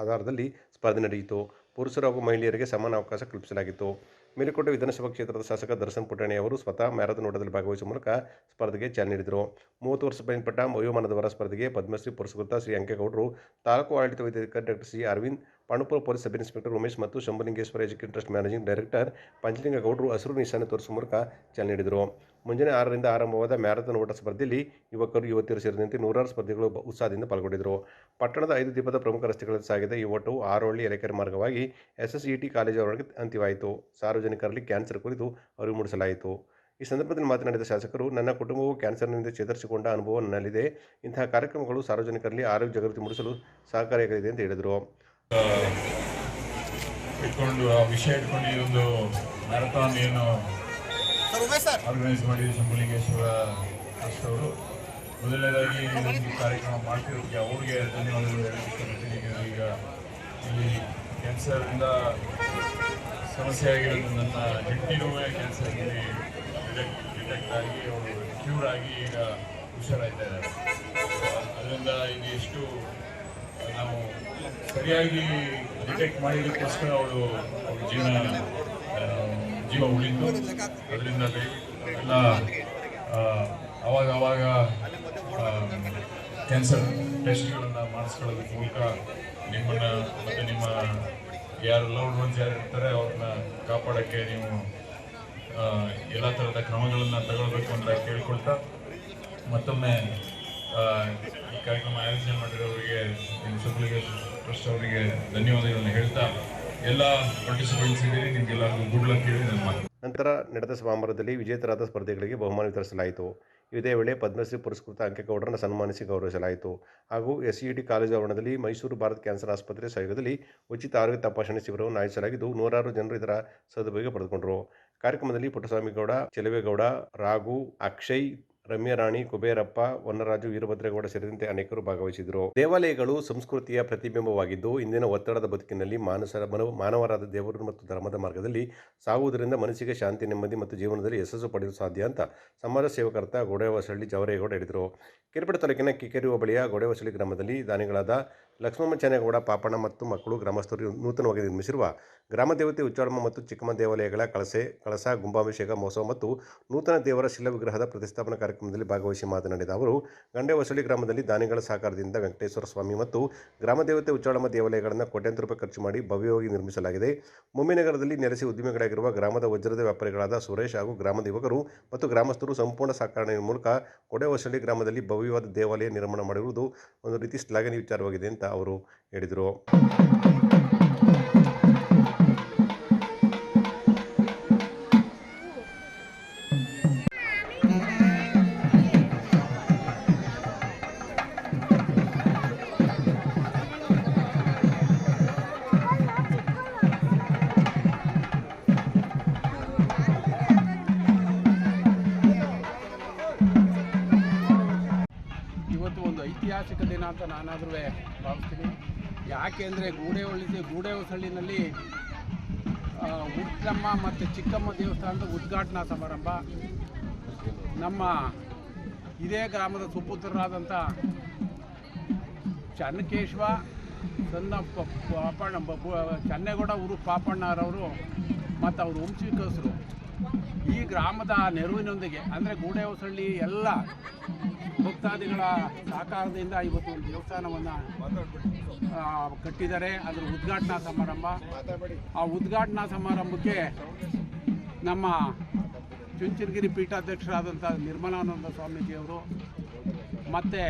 ಆಧಾರದಲ್ಲಿ ಸ್ಪರ್ಧೆ ನಡೆಯಿತು. ಪುರುಷರು ಹಾಗೂ ಮಹಿಳೆಯರಿಗೆ ಸಮಾನ ಅವಕಾಶ ಕಲ್ಪಿಸಲಾಗಿತ್ತು. ಮೇಲುಕೋಟೆ ವಿಧಾನಸಭಾ ಕ್ಷೇತ್ರದ ಶಾಸಕ ದರ್ಶನ್ ಪುಟಾಣಿ ಅವರು ಸ್ವತಃ ಮ್ಯಾರಥಾನ್ ಓಟದಲ್ಲಿ ಭಾಗವಹಿಸುವ ಮೂಲಕ ಸ್ಪರ್ಧೆಗೆ ಚಾಲನೆ ನೀಡಿದರು. 30 ವರ್ಷ ಮೇಲ್ಪಟ್ಟ ವಯೋಮಾನದವರ ಸ್ಪರ್ಧೆಗೆ ಪದ್ಮಶ್ರೀ ಪುರಸ್ಕೃತ ಶ್ರೀ ಅಂಕೇಗೌಡರು, ತಾಲೂಕು ಆಡಳಿತ ವೈದ್ಯಾಧಿಕಾರಿ doctor C Arvind, Pandavapura police sub inspector Umesh ಮತ್ತು Shambhulingeshwara education trust managing director ಪಂಚಲಿಂಗೇಗೌಡರು ಹಸಿರು ನಿಶಾನೆ ತೋರಿಸುವ ಮೂಲಕ ಚಾಲನೆ ನೀಡಿದರು. ಮುಂಜಾನೆ 6ರಿಂದ ಆರಂಭವಾದ ಮ್ಯಾರಥಾನ್ ಓಟ ಸ್ಪರ್ಧೆಯಲ್ಲಿ ಯುವಕರು ಯುವತಿಯರು ಸೇರಿದಂತೆ ನೂರಾರು ಸ್ಪರ್ಧಿಗಳು ಉತ್ಸಾಹದಿಂದ ಪಾಲ್ಗೊಂಡಿದ್ದರು. ಪಟ್ಟಣದ 5 ದೀಪದ ಪ್ರಮುಖ ರಸ್ತೆಗಳಲ್ಲಿ ಸಾಗಿದ ಈ ಓಟವು ಆರೋಹಳ್ಳಿ ಎಲೆಕೆರೆ ಮಾರ್ಗವಾಗಿ SSET ಕಾಲೇಜು ಆವರಣಕ್ಕೆ ಅಂತ್ಯವಾಯಿತು. ಸಾರ್ವಜನಿಕರಲ್ಲಿ ಕ್ಯಾನ್ಸರ್ ಕುರಿತು ಅರಿವು ಮೂಡಿಸಲಾಯಿತು. ಈ ಸಂದರ್ಭದಲ್ಲಿ ಮಾತನಾಡಿದ ಶಾಸಕರು, ನನ್ನ ಕುಟುಂಬವು ಕ್ಯಾನ್ಸರ್ನಿಂದ ಚೇತರಿಸಿಕೊಂಡ ಅನುಭವ ನನ್ನಲ್ಲಿದೆ. ಇಂತಹ ಕಾರ್ಯಕ್ರಮಗಳು ಸಾರ್ವಜನಿಕರಲ್ಲಿ ಆರೋಗ್ಯ ಜಾಗೃತಿ ಮೂಡಿಸಲು ಸಹಕಾರಿಯಾಗಲಿದೆ ಅಂತ ಹೇಳಿದರು. ಇಟ್ಕೊಂಡು ಆ ವಿಷಯ ಇಟ್ಕೊಂಡು ಈ ಒಂದು ಮ್ಯಾರಥಾನ್ ಏನು ಆರ್ಗನೈಸ್ ಮಾಡಿದ ಶಂಭುಲಿಂಗೇಶ್ವರ ಟ್ರಸ್ಟ್ ಅವರು ಮೊದಲನೇದಾಗಿ ಒಂದು ಕಾರ್ಯಕ್ರಮ ಮಾಡ್ತಿರೋದಕ್ಕೆ ಅವ್ರಿಗೆ ಧನ್ಯವಾದಗಳು ಹೇಳಕ್ಕೆ ಇಷ್ಟಪಡ್ತೀನಿ. ಈಗ ಇಲ್ಲಿ ಕ್ಯಾನ್ಸರಿಂದ ಸಮಸ್ಯೆ ಆಗಿರೋದು ನನ್ನ ಹೆಂಡತಿನೂ ಕ್ಯಾನ್ಸರ್ನಲ್ಲಿ ಡಿಟೆಕ್ಟ್ ಆಗಿ ಅವರು ಕ್ಯೂರ್ ಆಗಿ ಈಗ ಹುಷಾರಾಗ್ತಾ ಇದ್ದಾರೆ. ಅದರಿಂದ ಈಗ ಎಷ್ಟು ನಾವು ಸರಿಯಾಗಿ ಡಿಟೆಕ್ಟ್ ಮಾಡಿದ್ದಕ್ಕೋಸ್ಕರ ಅವಳು ಜೀವ ಉಳಿದು. ಅದರಿಂದ ಎಲ್ಲ ಆವಾಗ ಕ್ಯಾನ್ಸರ್ ಟೆಸ್ಟ್ಗಳನ್ನು ಮಾಡಿಸ್ಕೊಳ್ಳೋದ್ರ ಮೂಲಕ ನಿಮ್ಮನ್ನು ಮತ್ತು ನಿಮ್ಮ ಯಾರು ಲವ್ಡ್ ಒನ್ಸ್ ಯಾರು ಇರ್ತಾರೆ ಅವ್ರನ್ನ ಕಾಪಾಡೋಕ್ಕೆ ನೀವು ಎಲ್ಲ ಥರದ ಕ್ರಮಗಳನ್ನು ತಗೊಳ್ಬೇಕು ಅಂತ ಕೇಳ್ಕೊಳ್ತಾ ಮತ್ತೊಮ್ಮೆ ಈ ಕಾರ್ಯಕ್ರಮ ಆಯೋಜನೆ ಮಾಡಿರೋರಿಗೆ ಶಂಭುಲಿಂಗೇಶ್ವರ ಟ್ರಸ್ಟ್ ಅವರಿಗೆ ಧನ್ಯವಾದಗಳನ್ನು ಹೇಳ್ತಾ ಎಲ್ಲ ಪಾರ್ಟಿಸಿಪೆಂಟ್ಸ್ ಇದ್ದೀರಿ, ನಿಮಗೆಲ್ಲರಿಗೂ ಗುಡ್ ಲಕ್ ಹೇಳಿ ನನ್ನ ಮಾತು. ನಂತರ ನಡೆದ ಸಮಾರಂಭದಲ್ಲಿ ವಿಜೇತರಾದ ಸ್ಪರ್ಧಿಗಳಿಗೆ ಬಹುಮಾನ ವಿತರಿಸಲಾಯಿತು. ಇದೇ ವೇಳೆ ಪದ್ಮಶ್ರೀ ಪುರಸ್ಕೃತ ಅಂಕೇಗೌಡರನ್ನು ಸನ್ಮಾನಿಸಿ ಗೌರವಿಸಲಾಯಿತು. ಹಾಗೂ SCET ಕಾಲೇಜು ಆವರಣದಲ್ಲಿ ಮೈಸೂರು ಭಾರತ್ ಕ್ಯಾನ್ಸರ್ ಆಸ್ಪತ್ರೆ ಸಹಯೋಗದಲ್ಲಿ ಉಚಿತ ಆರೋಗ್ಯ ತಪಾಸಣೆ ಶಿಬಿರವನ್ನು ಆಯೋಜಿಸಲಾಗಿದ್ದು ನೂರಾರು ಜನರು ಇದರ ಸದುಪಯೋಗ ಪಡೆದುಕೊಂಡರು. ಕಾರ್ಯಕ್ರಮದಲ್ಲಿ ಪುಟ್ಟಸ್ವಾಮಿಗೌಡ, ಚೆಲುವೇಗೌಡ, ರಾಘು, ಅಕ್ಷಯ್, ರಮ್ಯರಾಣಿ, ಕುಬೇರಪ್ಪ, ವನ್ನರಾಜು, ವೀರಭದ್ರೇಗೌಡ ಸೇರಿದಂತೆ ಅನೇಕರು ಭಾಗವಹಿಸಿದರು. ದೇವಾಲಯಗಳು ಸಂಸ್ಕೃತಿಯ ಪ್ರತಿಬಿಂಬವಾಗಿದ್ದು ಇಂದಿನ ಒತ್ತಡದ ಬದುಕಿನಲ್ಲಿ ಮಾನವರಾದ ದೇವರು ಮತ್ತು ಧರ್ಮದ ಮಾರ್ಗದಲ್ಲಿ ಸಾಗುವುದರಿಂದ ಮನಸ್ಸಿಗೆ ಶಾಂತಿ, ನೆಮ್ಮದಿ ಮತ್ತು ಜೀವನದಲ್ಲಿ ಯಶಸ್ಸು ಪಡೆಯಲು ಸಾಧ್ಯ ಅಂತ ಸಮಾಜ ಸೇವಕರ್ತ ಗೋಡೆವಸಳ್ಳಿ ಜವರೇಗೌಡ ಹೇಳಿದರು. ಕೇರ್ಪೇಟೆ ತಾಲೂಕಿನ ಕಿಕ್ಕೇರಿ ಹೋಬಳಿಯ ಗೋಡೆವಸಳ್ಳಿ ಗ್ರಾಮದಲ್ಲಿ ದಾನಿಗಳಾದ ಲಕ್ಷ್ಮಮ್ಮಚನೇಗೌಡ ಪಾಪಣ್ಣ ಮತ್ತು ಮಕ್ಕಳು ಗ್ರಾಮಸ್ಥರು ನೂತನವಾಗಿ ನಿರ್ಮಿಸಿರುವ ಗ್ರಾಮದೇವತೆ ಉಚ್ಚಾಳಮ್ಮ ಮತ್ತು ಚಿಕ್ಕಮ್ಮ ದೇವಾಲಯಗಳ ಕಳಸ ಗುಂಬಾಭಿಷೇಕ ಮಹೋತ್ಸವ ಮತ್ತು ನೂತನ ದೇವರ ಶಿಲಾ ವಿಗ್ರಹದ ಪ್ರತಿಷ್ಠಾಪನಾ ಕಾರ್ಯಕ್ರಮದಲ್ಲಿ ಭಾಗವಹಿಸಿ ಮಾತನಾಡಿದ ಅವರು, ಗಂಡೆವಸಳ್ಳಿ ಗ್ರಾಮದಲ್ಲಿ ದಾನಿಗಳ ಸಹಕಾರದಿಂದ ವೆಂಕಟೇಶ್ವರ ಸ್ವಾಮಿ ಮತ್ತು ಗ್ರಾಮದೇವತೆ ಉಚ್ಚಾಳಮ್ಮ ದೇವಾಲಯಗಳನ್ನು ಕೋಟ್ಯಾಂತರ ರೂಪಾಯಿ ಖರ್ಚು ಮಾಡಿ ಭವ್ಯವಾಗಿ ನಿರ್ಮಿಸಲಾಗಿದೆ. ಮುಮ್ಮಿನಗರದಲ್ಲಿ ನೆಲೆಸಿ ಉದ್ಯಮಿಗಳಾಗಿರುವ ಗ್ರಾಮದ ವಜ್ರದ ವ್ಯಾಪಾರಿಗಳಾದ ಸುರೇಶ್ ಹಾಗೂ ಗ್ರಾಮದ ಯುವಕರು ಮತ್ತು ಗ್ರಾಮಸ್ಥರು ಸಂಪೂರ್ಣ ಸಹಕರಣೆಯ ಮೂಲಕ ಗೋಡೆವಸಳ್ಳಿ ಗ್ರಾಮದಲ್ಲಿ ಭವ್ಯವಾದ ದೇವಾಲಯ ನಿರ್ಮಾಣ ಮಾಡಿರುವುದು ಒಂದು ರೀತಿ ಶ್ಲಾಘನೀಯ ವಿಚಾರವಾಗಿದೆ ಅಂತ ಅವರು ಹೇಳಿದರು. ಇವತ್ತು ಒಂದು ಐತಿಹಾಸಿಕ ದಿನ ಅಂತ ನಾನಾದರೂ ಭಾವಿಸ್ತೀನಿ. ಯಾಕೆಂದರೆ ಗೂಡೆಹೊಸಳ್ಳಿನಲ್ಲಿ ಉಚ್ಚಮ್ಮ ಮತ್ತು ಚಿಕ್ಕಮ್ಮ ದೇವಸ್ಥಾನದ ಉದ್ಘಾಟನಾ ಸಮಾರಂಭ ನಮ್ಮ ಇದೇ ಗ್ರಾಮದ ಸುಪುತ್ರರಾದಂಥ ಚನ್ನಕೇಶವ ಪಾಪಣ್ಣ ಚನ್ನೇಗೌಡ ಊರು ಪಾಪಣ್ಣರವರು ಮತ್ತು ಅವರು ವಂಶಿಕಸರು ಈ ಗ್ರಾಮದ ನೆರವಿನೊಂದಿಗೆ ಅಂದರೆ ಗೂಡೆಹೊಸಳ್ಳಿ ಎಲ್ಲ ಭಕ್ತಾದಿಗಳ ಸಹಕಾರದಿಂದ ಇವತ್ತು ಒಂದು ದೇವಸ್ಥಾನವನ್ನು ಕಟ್ಟಿದ್ದಾರೆ. ಅದರ ಉದ್ಘಾಟನಾ ಸಮಾರಂಭ. ಆ ಉದ್ಘಾಟನಾ ಸಮಾರಂಭಕ್ಕೆ ನಮ್ಮ ಚುಂಚನಗಿರಿ ಪೀಠಾಧ್ಯಕ್ಷರಾದಂಥ ನಿರ್ಮಲಾನಂದ ಸ್ವಾಮೀಜಿಯವರು ಮತ್ತು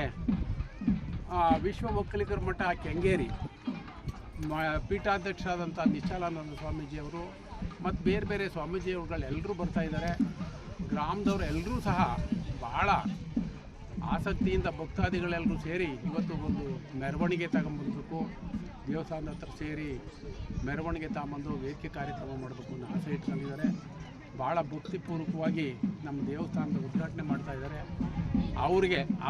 ವಿಶ್ವ ಒಕ್ಕಲಿಗರ ಮಠ ಕೆಂಗೇರಿ ಪೀಠಾಧ್ಯಕ್ಷರಾದಂಥ ನಿಶ್ಚಲಾನಂದ ಸ್ವಾಮೀಜಿಯವರು ಮತ್ತು ಬೇರೆ ಬೇರೆ ಸ್ವಾಮೀಜಿಯವರುಗಳೆಲ್ಲರೂ ಬರ್ತಾಯಿದ್ದಾರೆ. ಗ್ರಾಮದವರು ಎಲ್ಲರೂ ಸಹ ಭಾಳ ಆಸಕ್ತಿಯಿಂದ ಭಕ್ತಾದಿಗಳೆಲ್ಲರೂ ಸೇರಿ ಇವತ್ತು ಒಂದು ಮೆರವಣಿಗೆ ತಗೊಂಬಂದಬೇಕು, ದೇವಸ್ಥಾನದ ಹತ್ರ ಸೇರಿ ಮೆರವಣಿಗೆ ತಗೊಂಬಂದು ವೇದಿಕೆ ಕಾರ್ಯಕ್ರಮ ಮಾಡಬೇಕು ಅನ್ನೋ ಆಸೆ ಇಟ್ಕೊಂಡಿದ್ದಾರೆ. ಭಾಳ ಭಕ್ತಿಪೂರ್ವಕವಾಗಿ ನಮ್ಮ ದೇವಸ್ಥಾನದ ಉದ್ಘಾಟನೆ ಮಾಡ್ತಾಯಿದ್ದಾರೆ.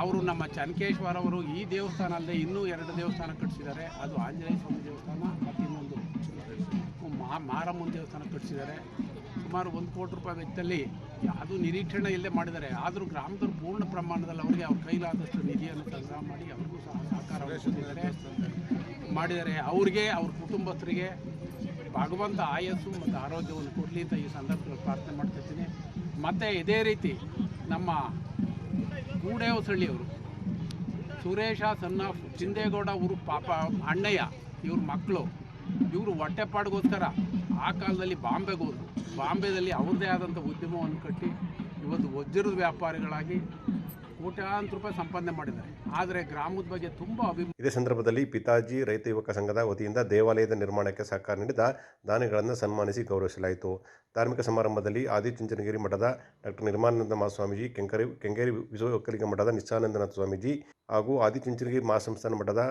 ಅವರು ನಮ್ಮ ಚನ್ನಕೇಶ್ವರವರು ಈ ದೇವಸ್ಥಾನ ಅಲ್ಲದೆ ಇನ್ನೂ 2 ದೇವಸ್ಥಾನ ಕಟ್ಟಿಸಿದ್ದಾರೆ. ಅದು ಆಂಜನೇಯ ಸ್ವಾಮಿ ದೇವಸ್ಥಾನ ಮತ್ತು ಇನ್ನೊಂದು ಮಾರಮ್ಮನ ದೇವಸ್ಥಾನ ಕಟ್ಟಿಸಿದ್ದಾರೆ. ಸುಮಾರು 1 ಕೋಟಿ ರೂಪಾಯಿ ವೆಚ್ಚದಲ್ಲಿ ಯಾವುದೂ ನಿರೀಕ್ಷಣೆ ಇಲ್ಲದೆ ಮಾಡಿದ್ದಾರೆ. ಆದರೂ ಗ್ರಾಮದವರು ಪೂರ್ಣ ಪ್ರಮಾಣದಲ್ಲಿ ಅವರಿಗೆ ಅವ್ರ ಕೈಲಾದಷ್ಟು ನಿಧಿಯನ್ನು ಸಂಗ್ರಹ ಮಾಡಿ ಅವ್ರಿಗೂ ಸಹ ಸಹಕಾರ ಮಾಡಿದ್ದಾರೆ. ಅವ್ರಿಗೆ ಅವ್ರ ಕುಟುಂಬಸ್ಥರಿಗೆ ಭಗವಂತ ಆಯಸ್ಸು ಮತ್ತು ಆರೋಗ್ಯವನ್ನು ಕೊಡಲಿ ಅಂತ ಈ ಸಂದರ್ಭದಲ್ಲಿ ಪ್ರಾರ್ಥನೆ ಮಾಡ್ತಿದ್ದೀನಿ. ಮತ್ತು ಇದೇ ರೀತಿ ನಮ್ಮ ಗೂಡೆಹೊಸಳ್ಳಿಯವರು ಸುರೇಶ ಸಣ್ಣ ಚಿಂದೇಗೌಡ ಊರು ಅಣ್ಣಯ್ಯ ಇವ್ರ ಮಕ್ಕಳು ಇವರು ಹೊಟ್ಟೆಪಾಡಿಗೋಸ್ಕರ ಆ ಕಾಲದಲ್ಲಿ ಬಾಂಬೆಗೆ ಹೋದರು. ಬಾಂಬೆದಲ್ಲಿ ಅವ್ರದ್ದೇ ಆದಂಥ ಉದ್ಯಮವನ್ನು ಕಟ್ಟಿ ಇವತ್ತು ವಜ್ರದ ವ್ಯಾಪಾರಿಗಳಾಗಿ ಕೋಟ್ಯಾಂತರ ರೂಪಾಯಿ ಸಂಪಾದನೆ ಮಾಡಿದ್ದಾರೆ. ಆದರೆ ಗ್ರಾಮದ ಬಗ್ಗೆ ತುಂಬ ಇದೇ ಸಂದರ್ಭದಲ್ಲಿ ಪಿತಾಜಿ ರೈತ ಯುವಕ ಸಂಘದ ವತಿಯಿಂದ ದೇವಾಲಯದ ನಿರ್ಮಾಣಕ್ಕೆ ಸಹಕಾರ ನೀಡಿದ ದಾನಿಗಳನ್ನು ಸನ್ಮಾನಿಸಿ ಗೌರವಿಸಲಾಯಿತು. ಧಾರ್ಮಿಕ ಸಮಾರಂಭದಲ್ಲಿ ಆದಿಚುಂಚನಗಿರಿ ಮಠದ ಡಾಕ್ಟರ್ ನಿರ್ಮಾನಂದ ಮಹಾಸ್ವಾಮೀಜಿ, ಕೆಂಗೇರಿ ವಿಶ್ವ ಒಕ್ಕಲಿಗ ಮಠದ ನಿತ್ಯಾನಂದನಾಥ ಸ್ವಾಮೀಜಿ ಹಾಗೂ ಆದಿಚುಂಚನಗಿರಿ ಮಹಾಸಂಸ್ಥಾನ ಮಠದ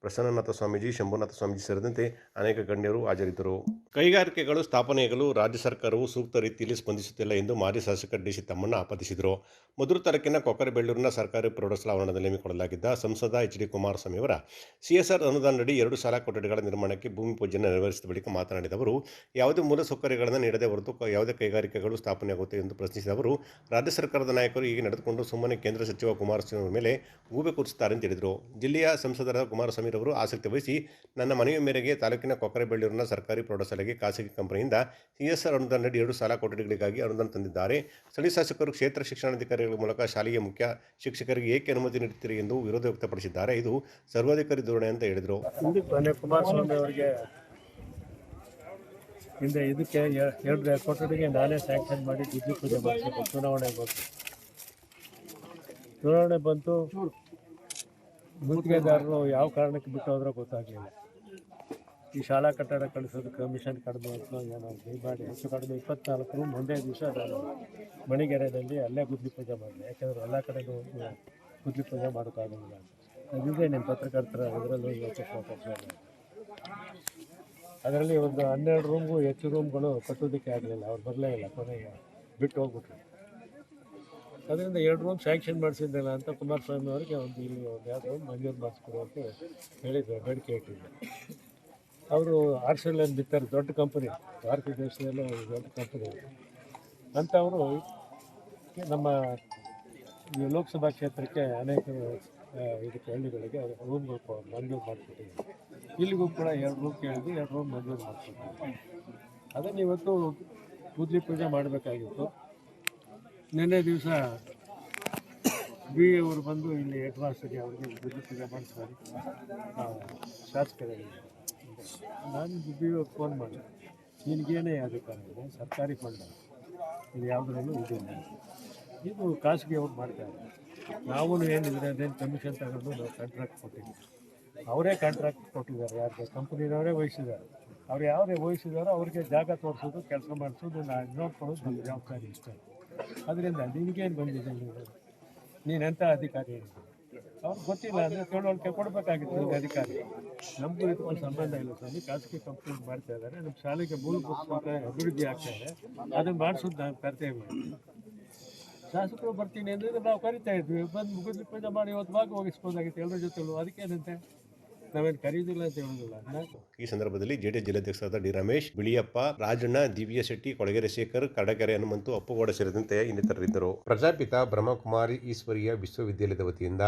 ಪ್ರಸನ್ನನಾಥ ಸ್ವಾಮೀಜಿ, ಶಂಭುನಾಥ ಸ್ವಾಮೀಜಿ ಸೇರಿದಂತೆ ಅನೇಕ ಗಣ್ಯರು ಹಾಜರಿದ್ದರು. ಕೈಗಾರಿಕೆಗಳು ಸ್ಥಾಪನೆಗಳು ರಾಜ್ಯ ಸರ್ಕಾರವು ಸೂಕ್ತ ರೀತಿಯಲ್ಲಿ ಸ್ಪಂದಿಸುತ್ತಿಲ್ಲ ಎಂದು ಮಾಜಿ ಶಾಸಕ ಡಿ.ಸಿ. ತಮ್ಮಣ್ಣ ಆಪಾದಿಸಿದರು. ಮಧುರ ತಾಲೂಕಿನ ಕೊಕ್ಕರೆಬೆಳ್ಳೂರಿನ ಸರ್ಕಾರಿ ಪ್ರೌಢಶಾಲಾ ಆವರಣದಲ್ಲಿ ಹಮ್ಮಿಕೊಳ್ಳಲಾಗಿದ್ದ ಸಂಸದ ಎಚ್.ಡಿ. ಕುಮಾರಸ್ವಾಮಿ ಅವರ ಸಿಎಸ್ಆರ್ ಅನುದಾನದಡಿ 2 ಶಾಲಾ ಕೊಠಡಿಗಳ ನಿರ್ಮಾಣಕ್ಕೆ ಭೂಮಿ ಪೂಜೆ ನೆರವೇರಿಸಿದ ಬಳಿಕ ಮಾತನಾಡಿದ ಅವರು, ಯಾವುದೇ ಮೂಲಸೌಕರ್ಯಗಳನ್ನು ನೀಡದೆ ಹೊರತು ಯಾವುದೇ ಕೈಗಾರಿಕೆಗಳು ಸ್ಥಾಪನೆಯಾಗುತ್ತೆ ಎಂದು ಪ್ರಶ್ನಿಸಿದ ಅವರು, ರಾಜ್ಯ ಸರ್ಕಾರದ ನಾಯಕರು ಹೀಗೆ ನಡೆದುಕೊಂಡು ಸುಮ್ಮನೆ ಕೇಂದ್ರ ಸಚಿವ ಕುಮಾರಸ್ವಾಮಿ ಮೇಲೆ ಗೂಬೆ ಕೂರಿಸುತ್ತಾರೆ ಎಂದು ಹೇಳಿದರು. ಜಿಲ್ಲೆಯ ಸಂಸದರಾದ ಕುಮಾರಸ್ವಾಮಿ ಅವರು ಆಸಕ್ತಿ ವಹಿಸಿ ನನ್ನ ಮನವಿ ಮೇರೆಗೆ ತಾಲೂಕಿನ ಕೊಕ್ಕರೆಬೆಳ್ಳೂರಿನ ಸರ್ಕಾರಿ ಪ್ರೌಢಶಾಲೆಗೆ ಖಾಸಗಿ ಕಂಪನಿಯಿಂದ ಸಿಎಸ್ಆರ್ ಅನುದಾನದಡಿ 2 ಶಾಲಾ ಕೊಠಡಿಗಳಿಗಾಗಿ ಅನುದಾನ ತಂದಿದ್ದಾರೆ. ಸ್ಥಳೀಯ ಶಾಸಕರು ಕ್ಷೇತ್ರ ಶಿಕ್ಷಣಾಧಿಕಾರಿಗಳ ಮೂಲಕ ಶಾಲೆಯ ಮುಖ್ಯ ಶಿಕ್ಷಕರಿಗೆ ಏಕೆ ಅನುಮತಿ ನೀಡುತ್ತೀರಿ ಎಂದು ವಿರೋಧ ವ್ಯಕ್ತಪಡಿಸಿದ್ದಾರೆ. ಇದು ಸರ್ವಾಧಿಕಾರಿ ಧೋರಣೆ ಅಂತ ಹೇಳಿದರು. ಕುಮಾರಸ್ವಾಮಿ ಅವರಿಗೆ ಹಿಂದೆ ಇದಕ್ಕೆ 2 ಕೊಠಡಿಗೆ ನಾನೇ ಸ್ಯಾಂಕ್ಷನ್ ಮಾಡಿ ಗುದ್ಲಿ ಪೂಜೆ ಮಾಡಿಸಬೇಕು. ಚುನಾವಣೆ ಬಂತು. ಗುತ್ತಿಗೆದಾರರು ಯಾವ ಕಾರಣಕ್ಕೆ ಬಿಟ್ಟು ಹೋದ್ರೆ ಗೊತ್ತಾಗಲಿಲ್ಲ. ಈ ಶಾಲಾ ಕಟ್ಟಡ ಕಳಿಸೋದು ಕಮಿಷನ್ ಕಡಿಮೆ ಅಂತ ಏನೋ ಮಾಡಿ ಹೆಚ್ಚು ಕಡಿಮೆ 24 ರೂಮ್ ಒಂದೇ ದಿವಸ ನಾನು ಮಣಿಗೆರೆಯಲ್ಲಿ ಅಲ್ಲೇ ಗುದ್ಲಿ ಪೂಜೆ ಮಾಡಿದೆ. ಯಾಕೆಂದರೆ ಎಲ್ಲ ಕಡೆಗೂ ಗುದ್ಲಿ ಪೂಜೆ ಮಾಡೋಕ್ಕಾಗೋದಿಲ್ಲ ಅಂತ. ಅದಿದೆ ನಿಮ್ಮ ಪತ್ರಕರ್ತರ ಇದರಲ್ಲಿ ಇವತ್ತು ಫೋಟೋ. ಅದರಲ್ಲಿ ಒಂದು 12 ರೂಮ್ಗೂ ಹೆಚ್ಚು ರೂಮ್ಗಳು ಕಟ್ಟೋದಕ್ಕೆ ಆಗಲಿಲ್ಲ. ಅವ್ರು ಬರಲೇ ಇಲ್ಲ, ಕೊನೆಗೆ ಬಿಟ್ಟು ಹೋಗ್ಬಿಟ್ರು. ಅದರಿಂದ 2 ರೂಮ್ ಸ್ಯಾಂಕ್ಷನ್ ಮಾಡಿಸಿದ್ದಿಲ್ಲ ಅಂತ ಕುಮಾರಸ್ವಾಮಿ ಅವರಿಗೆ ಇಲ್ಲಿ ಒಂದು 2 ರೂಮ್ ಮಂಜೂರು ಮಾಡಿಸ್ಕೊಡು ಅಂತ ಹೇಳಿದ್ರು, ಬೇಡಿಕೆ ಇಟ್ಟಿದ್ದೆ. ಅವರು ಆರ್ಸೆಲ್ ಬಿತ್ತಾರೆ, ದೊಡ್ಡ ಕಂಪನಿ, ಭಾರತ ದೇಶದಲ್ಲೇ ದೊಡ್ಡ ಕಂಪನಿ ಅಂಥವರು ನಮ್ಮ ಲೋಕಸಭಾ ಕ್ಷೇತ್ರಕ್ಕೆ ಅನೇಕ ಇದಕ್ಕೆ ಹಳ್ಳಿಗಳಿಗೆ ರೂಮ್ಗಳು ಮಂಜೂರು ಮಾಡಿಕೊಟ್ಟಿದ್ದಾರೆ. ಇಲ್ಲಿಗೂ ಕೂಡ 2 ರೂಮ್ ಕೇಳಿದ್ವಿ, 2 ರೂಮ್ ಮಂಜೂರು ಮಾಡಿಕೊಟ್ಟಿದ್ದೀವಿ. ಅದನ್ನು ಇವತ್ತು ಗುದ್ಲಿ ಪೂಜೆ ಮಾಡಬೇಕಾಗಿತ್ತು. ನಿನ್ನೆ ದಿವಸ ಬಿ ಅವರು ಬಂದು ಇಲ್ಲಿ ಹೆಡ್ ಮಾಸ್ಟರ್ಗೆ ಅವ್ರಿಗೆ ಗುದ್ಲಿ ಪೂಜೆ ಮಾಡಿಸ್ತಾರೆ ಶಾಸಕರಿಗೆ. ನಾನು ಬಿ ಫೋನ್ ಮಾಡಿ, ನಿನಗೇನೇ ಅಧಿಕಾರ ಇದೆ, ಸರ್ಕಾರಿ ಫಂಡ್ ಇದು ಯಾವುದರಲ್ಲೂ ಇದಿಲ್ಲ, ಇದು ಖಾಸಗಿ ಅವ್ರು ಮಾಡ್ತಾರೆ. ನಾವು ಏನಿದ್ರೆ ಅದೇನು ಕಮಿಷನ್ ತಗೊಂಡು ನಾವು ಕಾಂಟ್ರಾಕ್ಟ್ ಕೊಟ್ಟಿದ್ದೀವಿ. ಅವರೇ ಕಾಂಟ್ರಾಕ್ಟ್ ಕೊಟ್ಟಿದ್ದಾರೆ, ಯಾರಿಗೆ ಕಂಪ್ನಿನವರೇ ವಹಿಸಿದ್ದಾರೆ. ಅವ್ರು ಯಾರೇ ವಹಿಸಿದಾರೋ ಅವ್ರಿಗೆ ಜಾಗ ತೋರಿಸೋದು, ಕೆಲಸ ಮಾಡಿಸೋದು, ನಾನು ನೋಡ್ಕೊಳ್ಳೋದು ನಮ್ಮ ಜವಾಬ್ದಾರಿ ಇಷ್ಟ. ಅದರಿಂದ ನಿನಗೇನು ಬಂದಿದೆ, ನೀನೆಂಥ ಅಧಿಕಾರಿ ಇರ್ಬೋದು. ಅವ್ರಿಗೆ ಗೊತ್ತಿಲ್ಲ ಅಂದರೆ ತಿಳುವಳಿಕೆ ಕೊಡಬೇಕಾಗಿತ್ತು ನಿಮಗೆ ಅಧಿಕಾರಿ. ನಮಗೂ ಇದಕ್ಕೂ ಸಂಬಂಧ ಇಲ್ಲ ಸ್ವಾಮಿ, ಖಾಸಗಿ ಕಂಪ್ನಿ ಮಾಡ್ತಾ ಇದ್ದಾರೆ, ನಮ್ಮ ಶಾಲೆಗೆ ಮೂಲಭೂತ ಅಭಿವೃದ್ಧಿ ಆಗ್ತಾ ಇದೆ, ಅದನ್ನು ಮಾಡಿಸೋದು ನಾನು ಕರ್ತವ್ಯ. ಶಾಸಕರು ಬರ್ತೀನಿ ಅಂದರೆ ನಾವು ಕರಿತಾ ಇದ್ವಿ, ಬಂದು ಗುದ್ಲಿ ಪೂಜೆ ಮಾಡಿ ಇವತ್ತು ಭಾಗವಹಿಸ್ಬೋದಾಗಿತ್ತು ಎಲ್ಲರ ಜೊತೆಲೂ. ಅದಕ್ಕೇನಂತೆ ನಾವೇನು ಕರೆಯೋದಿಲ್ಲ ಅಂತ ಹೇಳೋದಿಲ್ಲ. ಈ ಸಂದರ್ಭದಲ್ಲಿ ಜೆಡಿಎಸ್ ಜಿಲ್ಲಾಧ್ಯಕ್ಷರಾದ ಡಿ ರಮೇಶ್, ಬಿಳಿಯಪ್ಪ, ರಾಜಣ್ಣ, ದಿವ್ಯ ಶೆಟ್ಟಿ, ಕೊಳಗೆರೆ ಶೇಖರ್, ಕಡಗೆರೆ ಹನುಮಂತು, ಅಪ್ಪುಗೌಡ ಸೇರಿದಂತೆ ಇನ್ನಿತರರಿದ್ದರು. ಪ್ರಜಾಪಿತ ಬ್ರಹ್ಮಕುಮಾರಿ ಈಶ್ವರೀಯ ವಿಶ್ವವಿದ್ಯಾಲಯದ ವತಿಯಿಂದ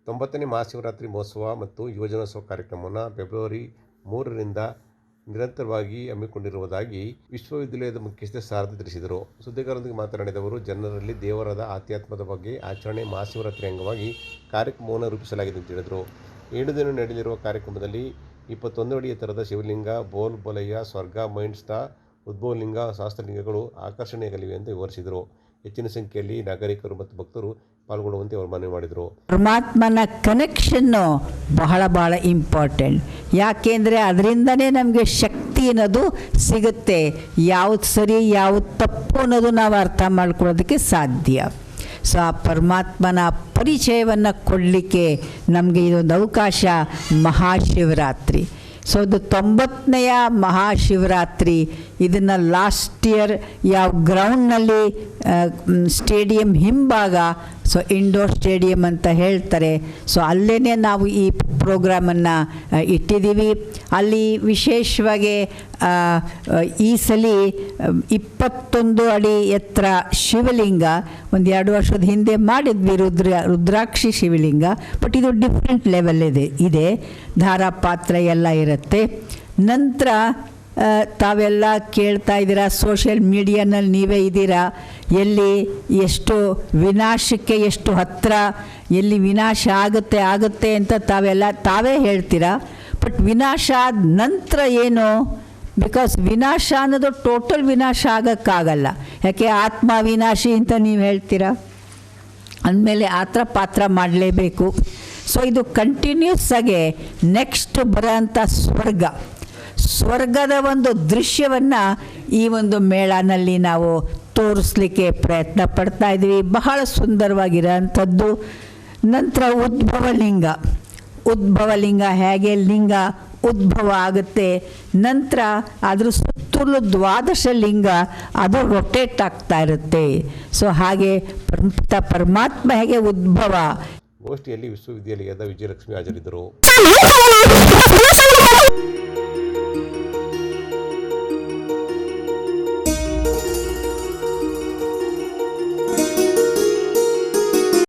90ನೇ ಮಹಾಶಿವರಾತ್ರಿ ಮಹೋತ್ಸವ ಮತ್ತು ಯುವಜನೋತ್ಸವ ಕಾರ್ಯಕ್ರಮವನ್ನು ಫೆಬ್ರವರಿ 3ರಿಂದ ನಿರಂತರವಾಗಿ ಹಮ್ಮಿಕೊಂಡಿರುವುದಾಗಿ ವಿಶ್ವವಿದ್ಯಾಲಯದ ಮುಖ್ಯಸ್ಥೆ ಶಾರದೆ ತಿಳಿಸಿದರು. ಸುದ್ದಿಗಾರರೊಂದಿಗೆ ಮಾತನಾಡಿದ ಅವರು, ಜನರಲ್ಲಿ ದೇವರದ ಆಧ್ಯಾತ್ಮದ ಬಗ್ಗೆ ಆಚರಣೆ ಮಹಾಶಿವರಾತ್ರಿ ಅಂಗವಾಗಿ ಕಾರ್ಯಕ್ರಮವನ್ನು ರೂಪಿಸಲಾಗಿದೆ ಎಂದು ಹೇಳಿದರು. 7 ದಿನ ನಡೆಯಲಿರುವ ಕಾರ್ಯಕ್ರಮದಲ್ಲಿ 21 ಅಡಿ ಎತ್ತರದ ಶಿವಲಿಂಗ, ಬೋಲ್ ಬಲಯ್ಯ, ಸ್ವರ್ಗ, ಮೈಂಡ್ ಸ್ಟಾ, ಉದ್ಭವಲಿಂಗ, ಶಾಸ್ತ್ರಲಿಂಗಗಳು ಆಕರ್ಷಣೆಯಾಗಲಿವೆ ಎಂದು ವಿವರಿಸಿದರು. ಹೆಚ್ಚಿನ ಸಂಖ್ಯೆಯಲ್ಲಿ ನಾಗರಿಕರು ಮತ್ತು ಭಕ್ತರು ಪಾಲ್ಗೊಳ್ಳುವಂತೆ ಅವರು ಮನವಿ ಮಾಡಿದರು. ಪರಮಾತ್ಮನ ಕನೆಕ್ಷನ್ನು ಬಹಳ ಇಂಪಾರ್ಟೆಂಟ್. ಯಾಕೆಂದರೆ ಅದರಿಂದನೇ ನಮಗೆ ಶಕ್ತಿ ಅನ್ನೋದು ಸಿಗುತ್ತೆ. ಯಾವುದು ಸರಿ ಯಾವುದು ತಪ್ಪು ಅನ್ನೋದು ನಾವು ಅರ್ಥ ಮಾಡ್ಕೊಳ್ಳೋದಕ್ಕೆ ಸಾಧ್ಯ. ಸೊ ಆ ಪರಮಾತ್ಮನ ಪರಿಚಯವನ್ನು ಕೊಡಲಿಕ್ಕೆ ನಮಗೆ ಇದೊಂದು ಅವಕಾಶ ಮಹಾಶಿವರಾತ್ರಿ. ಸೊ ಅದು 90ನೆಯ ಮಹಾಶಿವರಾತ್ರಿ. ಇದನ್ನು ಲಾಸ್ಟ್ ಇಯರ್ ಯಾವ ಗ್ರೌಂಡ್ನಲ್ಲಿ ಸ್ಟೇಡಿಯಂ ಹಿಂಭಾಗ, ಸೊ ಇಂಡೋರ್ ಸ್ಟೇಡಿಯಂ ಅಂತ ಹೇಳ್ತಾರೆ, ಸೊ ಅಲ್ಲೇ ನಾವು ಈ ಪ್ರೋಗ್ರಾಮನ್ನು ಇಟ್ಟಿದ್ದೀವಿ. ಅಲ್ಲಿ ವಿಶೇಷವಾಗಿ ಈ ಸಲ 21 ಅಡಿ ಎತ್ತರ ಶಿವಲಿಂಗ, ಒಂದು 2 ವರ್ಷದ ಹಿಂದೆ ಮಾಡಿದ್ವಿ ರುದ್ರಾಕ್ಷಿ ಶಿವಲಿಂಗ, ಬಟ್ ಇದು ಡಿಫ್ರೆಂಟ್ ಲೆವೆಲ್ ಇದೆ. ಧಾರಾಪಾತ್ರ ಎಲ್ಲ ಇರುತ್ತೆ. ನಂತರ ತಾವೆಲ್ಲ ಕೇಳ್ತಾ ಇದ್ದೀರಾ, ಸೋಷಿಯಲ್ ಮೀಡಿಯಾನಲ್ಲಿ ನೀವೇ ಇದ್ದೀರಾ, ಎಲ್ಲಿ ಎಷ್ಟು ವಿನಾಶಕ್ಕೆ ಎಷ್ಟು ಹತ್ತಿರ, ಎಲ್ಲಿ ವಿನಾಶ ಆಗುತ್ತೆ ಅಂತ ತಾವೇ ಹೇಳ್ತೀರಾ. ಬಟ್ ವಿನಾಶ ಆದ ನಂತರ ಏನು ಬಿಕಾಸ್ ವಿನಾಶ ಅನ್ನೋದು ಟೋಟಲ್ ವಿನಾಶ ಆಗೋಕ್ಕಾಗಲ್ಲ. ಯಾಕೆ ಆತ್ಮ ವಿನಾಶಿ ಅಂತ ನೀವು ಹೇಳ್ತೀರಾ, ಅಂದಮೇಲೆ ಆತ್ರ ಪಾತ್ರ ಮಾಡಲೇಬೇಕು. ಸೊ ಇದು ಕಂಟಿನ್ಯೂಸ್ ಆಗಿ ನೆಕ್ಸ್ಟ್ ಬರೋಂಥ ಸ್ವರ್ಗದ ಒಂದು ದೃಶ್ಯವನ್ನು ಈ ಒಂದು ಮೇಳನಲ್ಲಿ ನಾವು ತೋರಿಸ್ಲಿಕ್ಕೆ ಪ್ರಯತ್ನ ಪಡ್ತಾ ಇದ್ದೀವಿ. ಬಹಳ ಸುಂದರವಾಗಿರೋಂಥದ್ದು. ನಂತರ ಉದ್ಭವಲಿಂಗ ಹೇಗೆ ಲಿಂಗ ಉದ್ಭವ ಆಗುತ್ತೆ, ನಂತರ ಅದ್ರ ಸುತ್ತಲೂ 12 ಲಿಂಗ ಅದು ರೊಟೇಟ್ ಆಗ್ತಾ ಇರುತ್ತೆ. ಸೊ ಹಾಗೆ ಪರಮಾತ್ಮ ಹೇಗೆ ಉದ್ಭವ. ಗೋಷ್ಠಿಯಲ್ಲಿ ವಿಶ್ವವಿದ್ಯಾಲಯದ ವಿಜಯಲಕ್ಷ್ಮಿ ಹಾಜರಿದ್ದರು.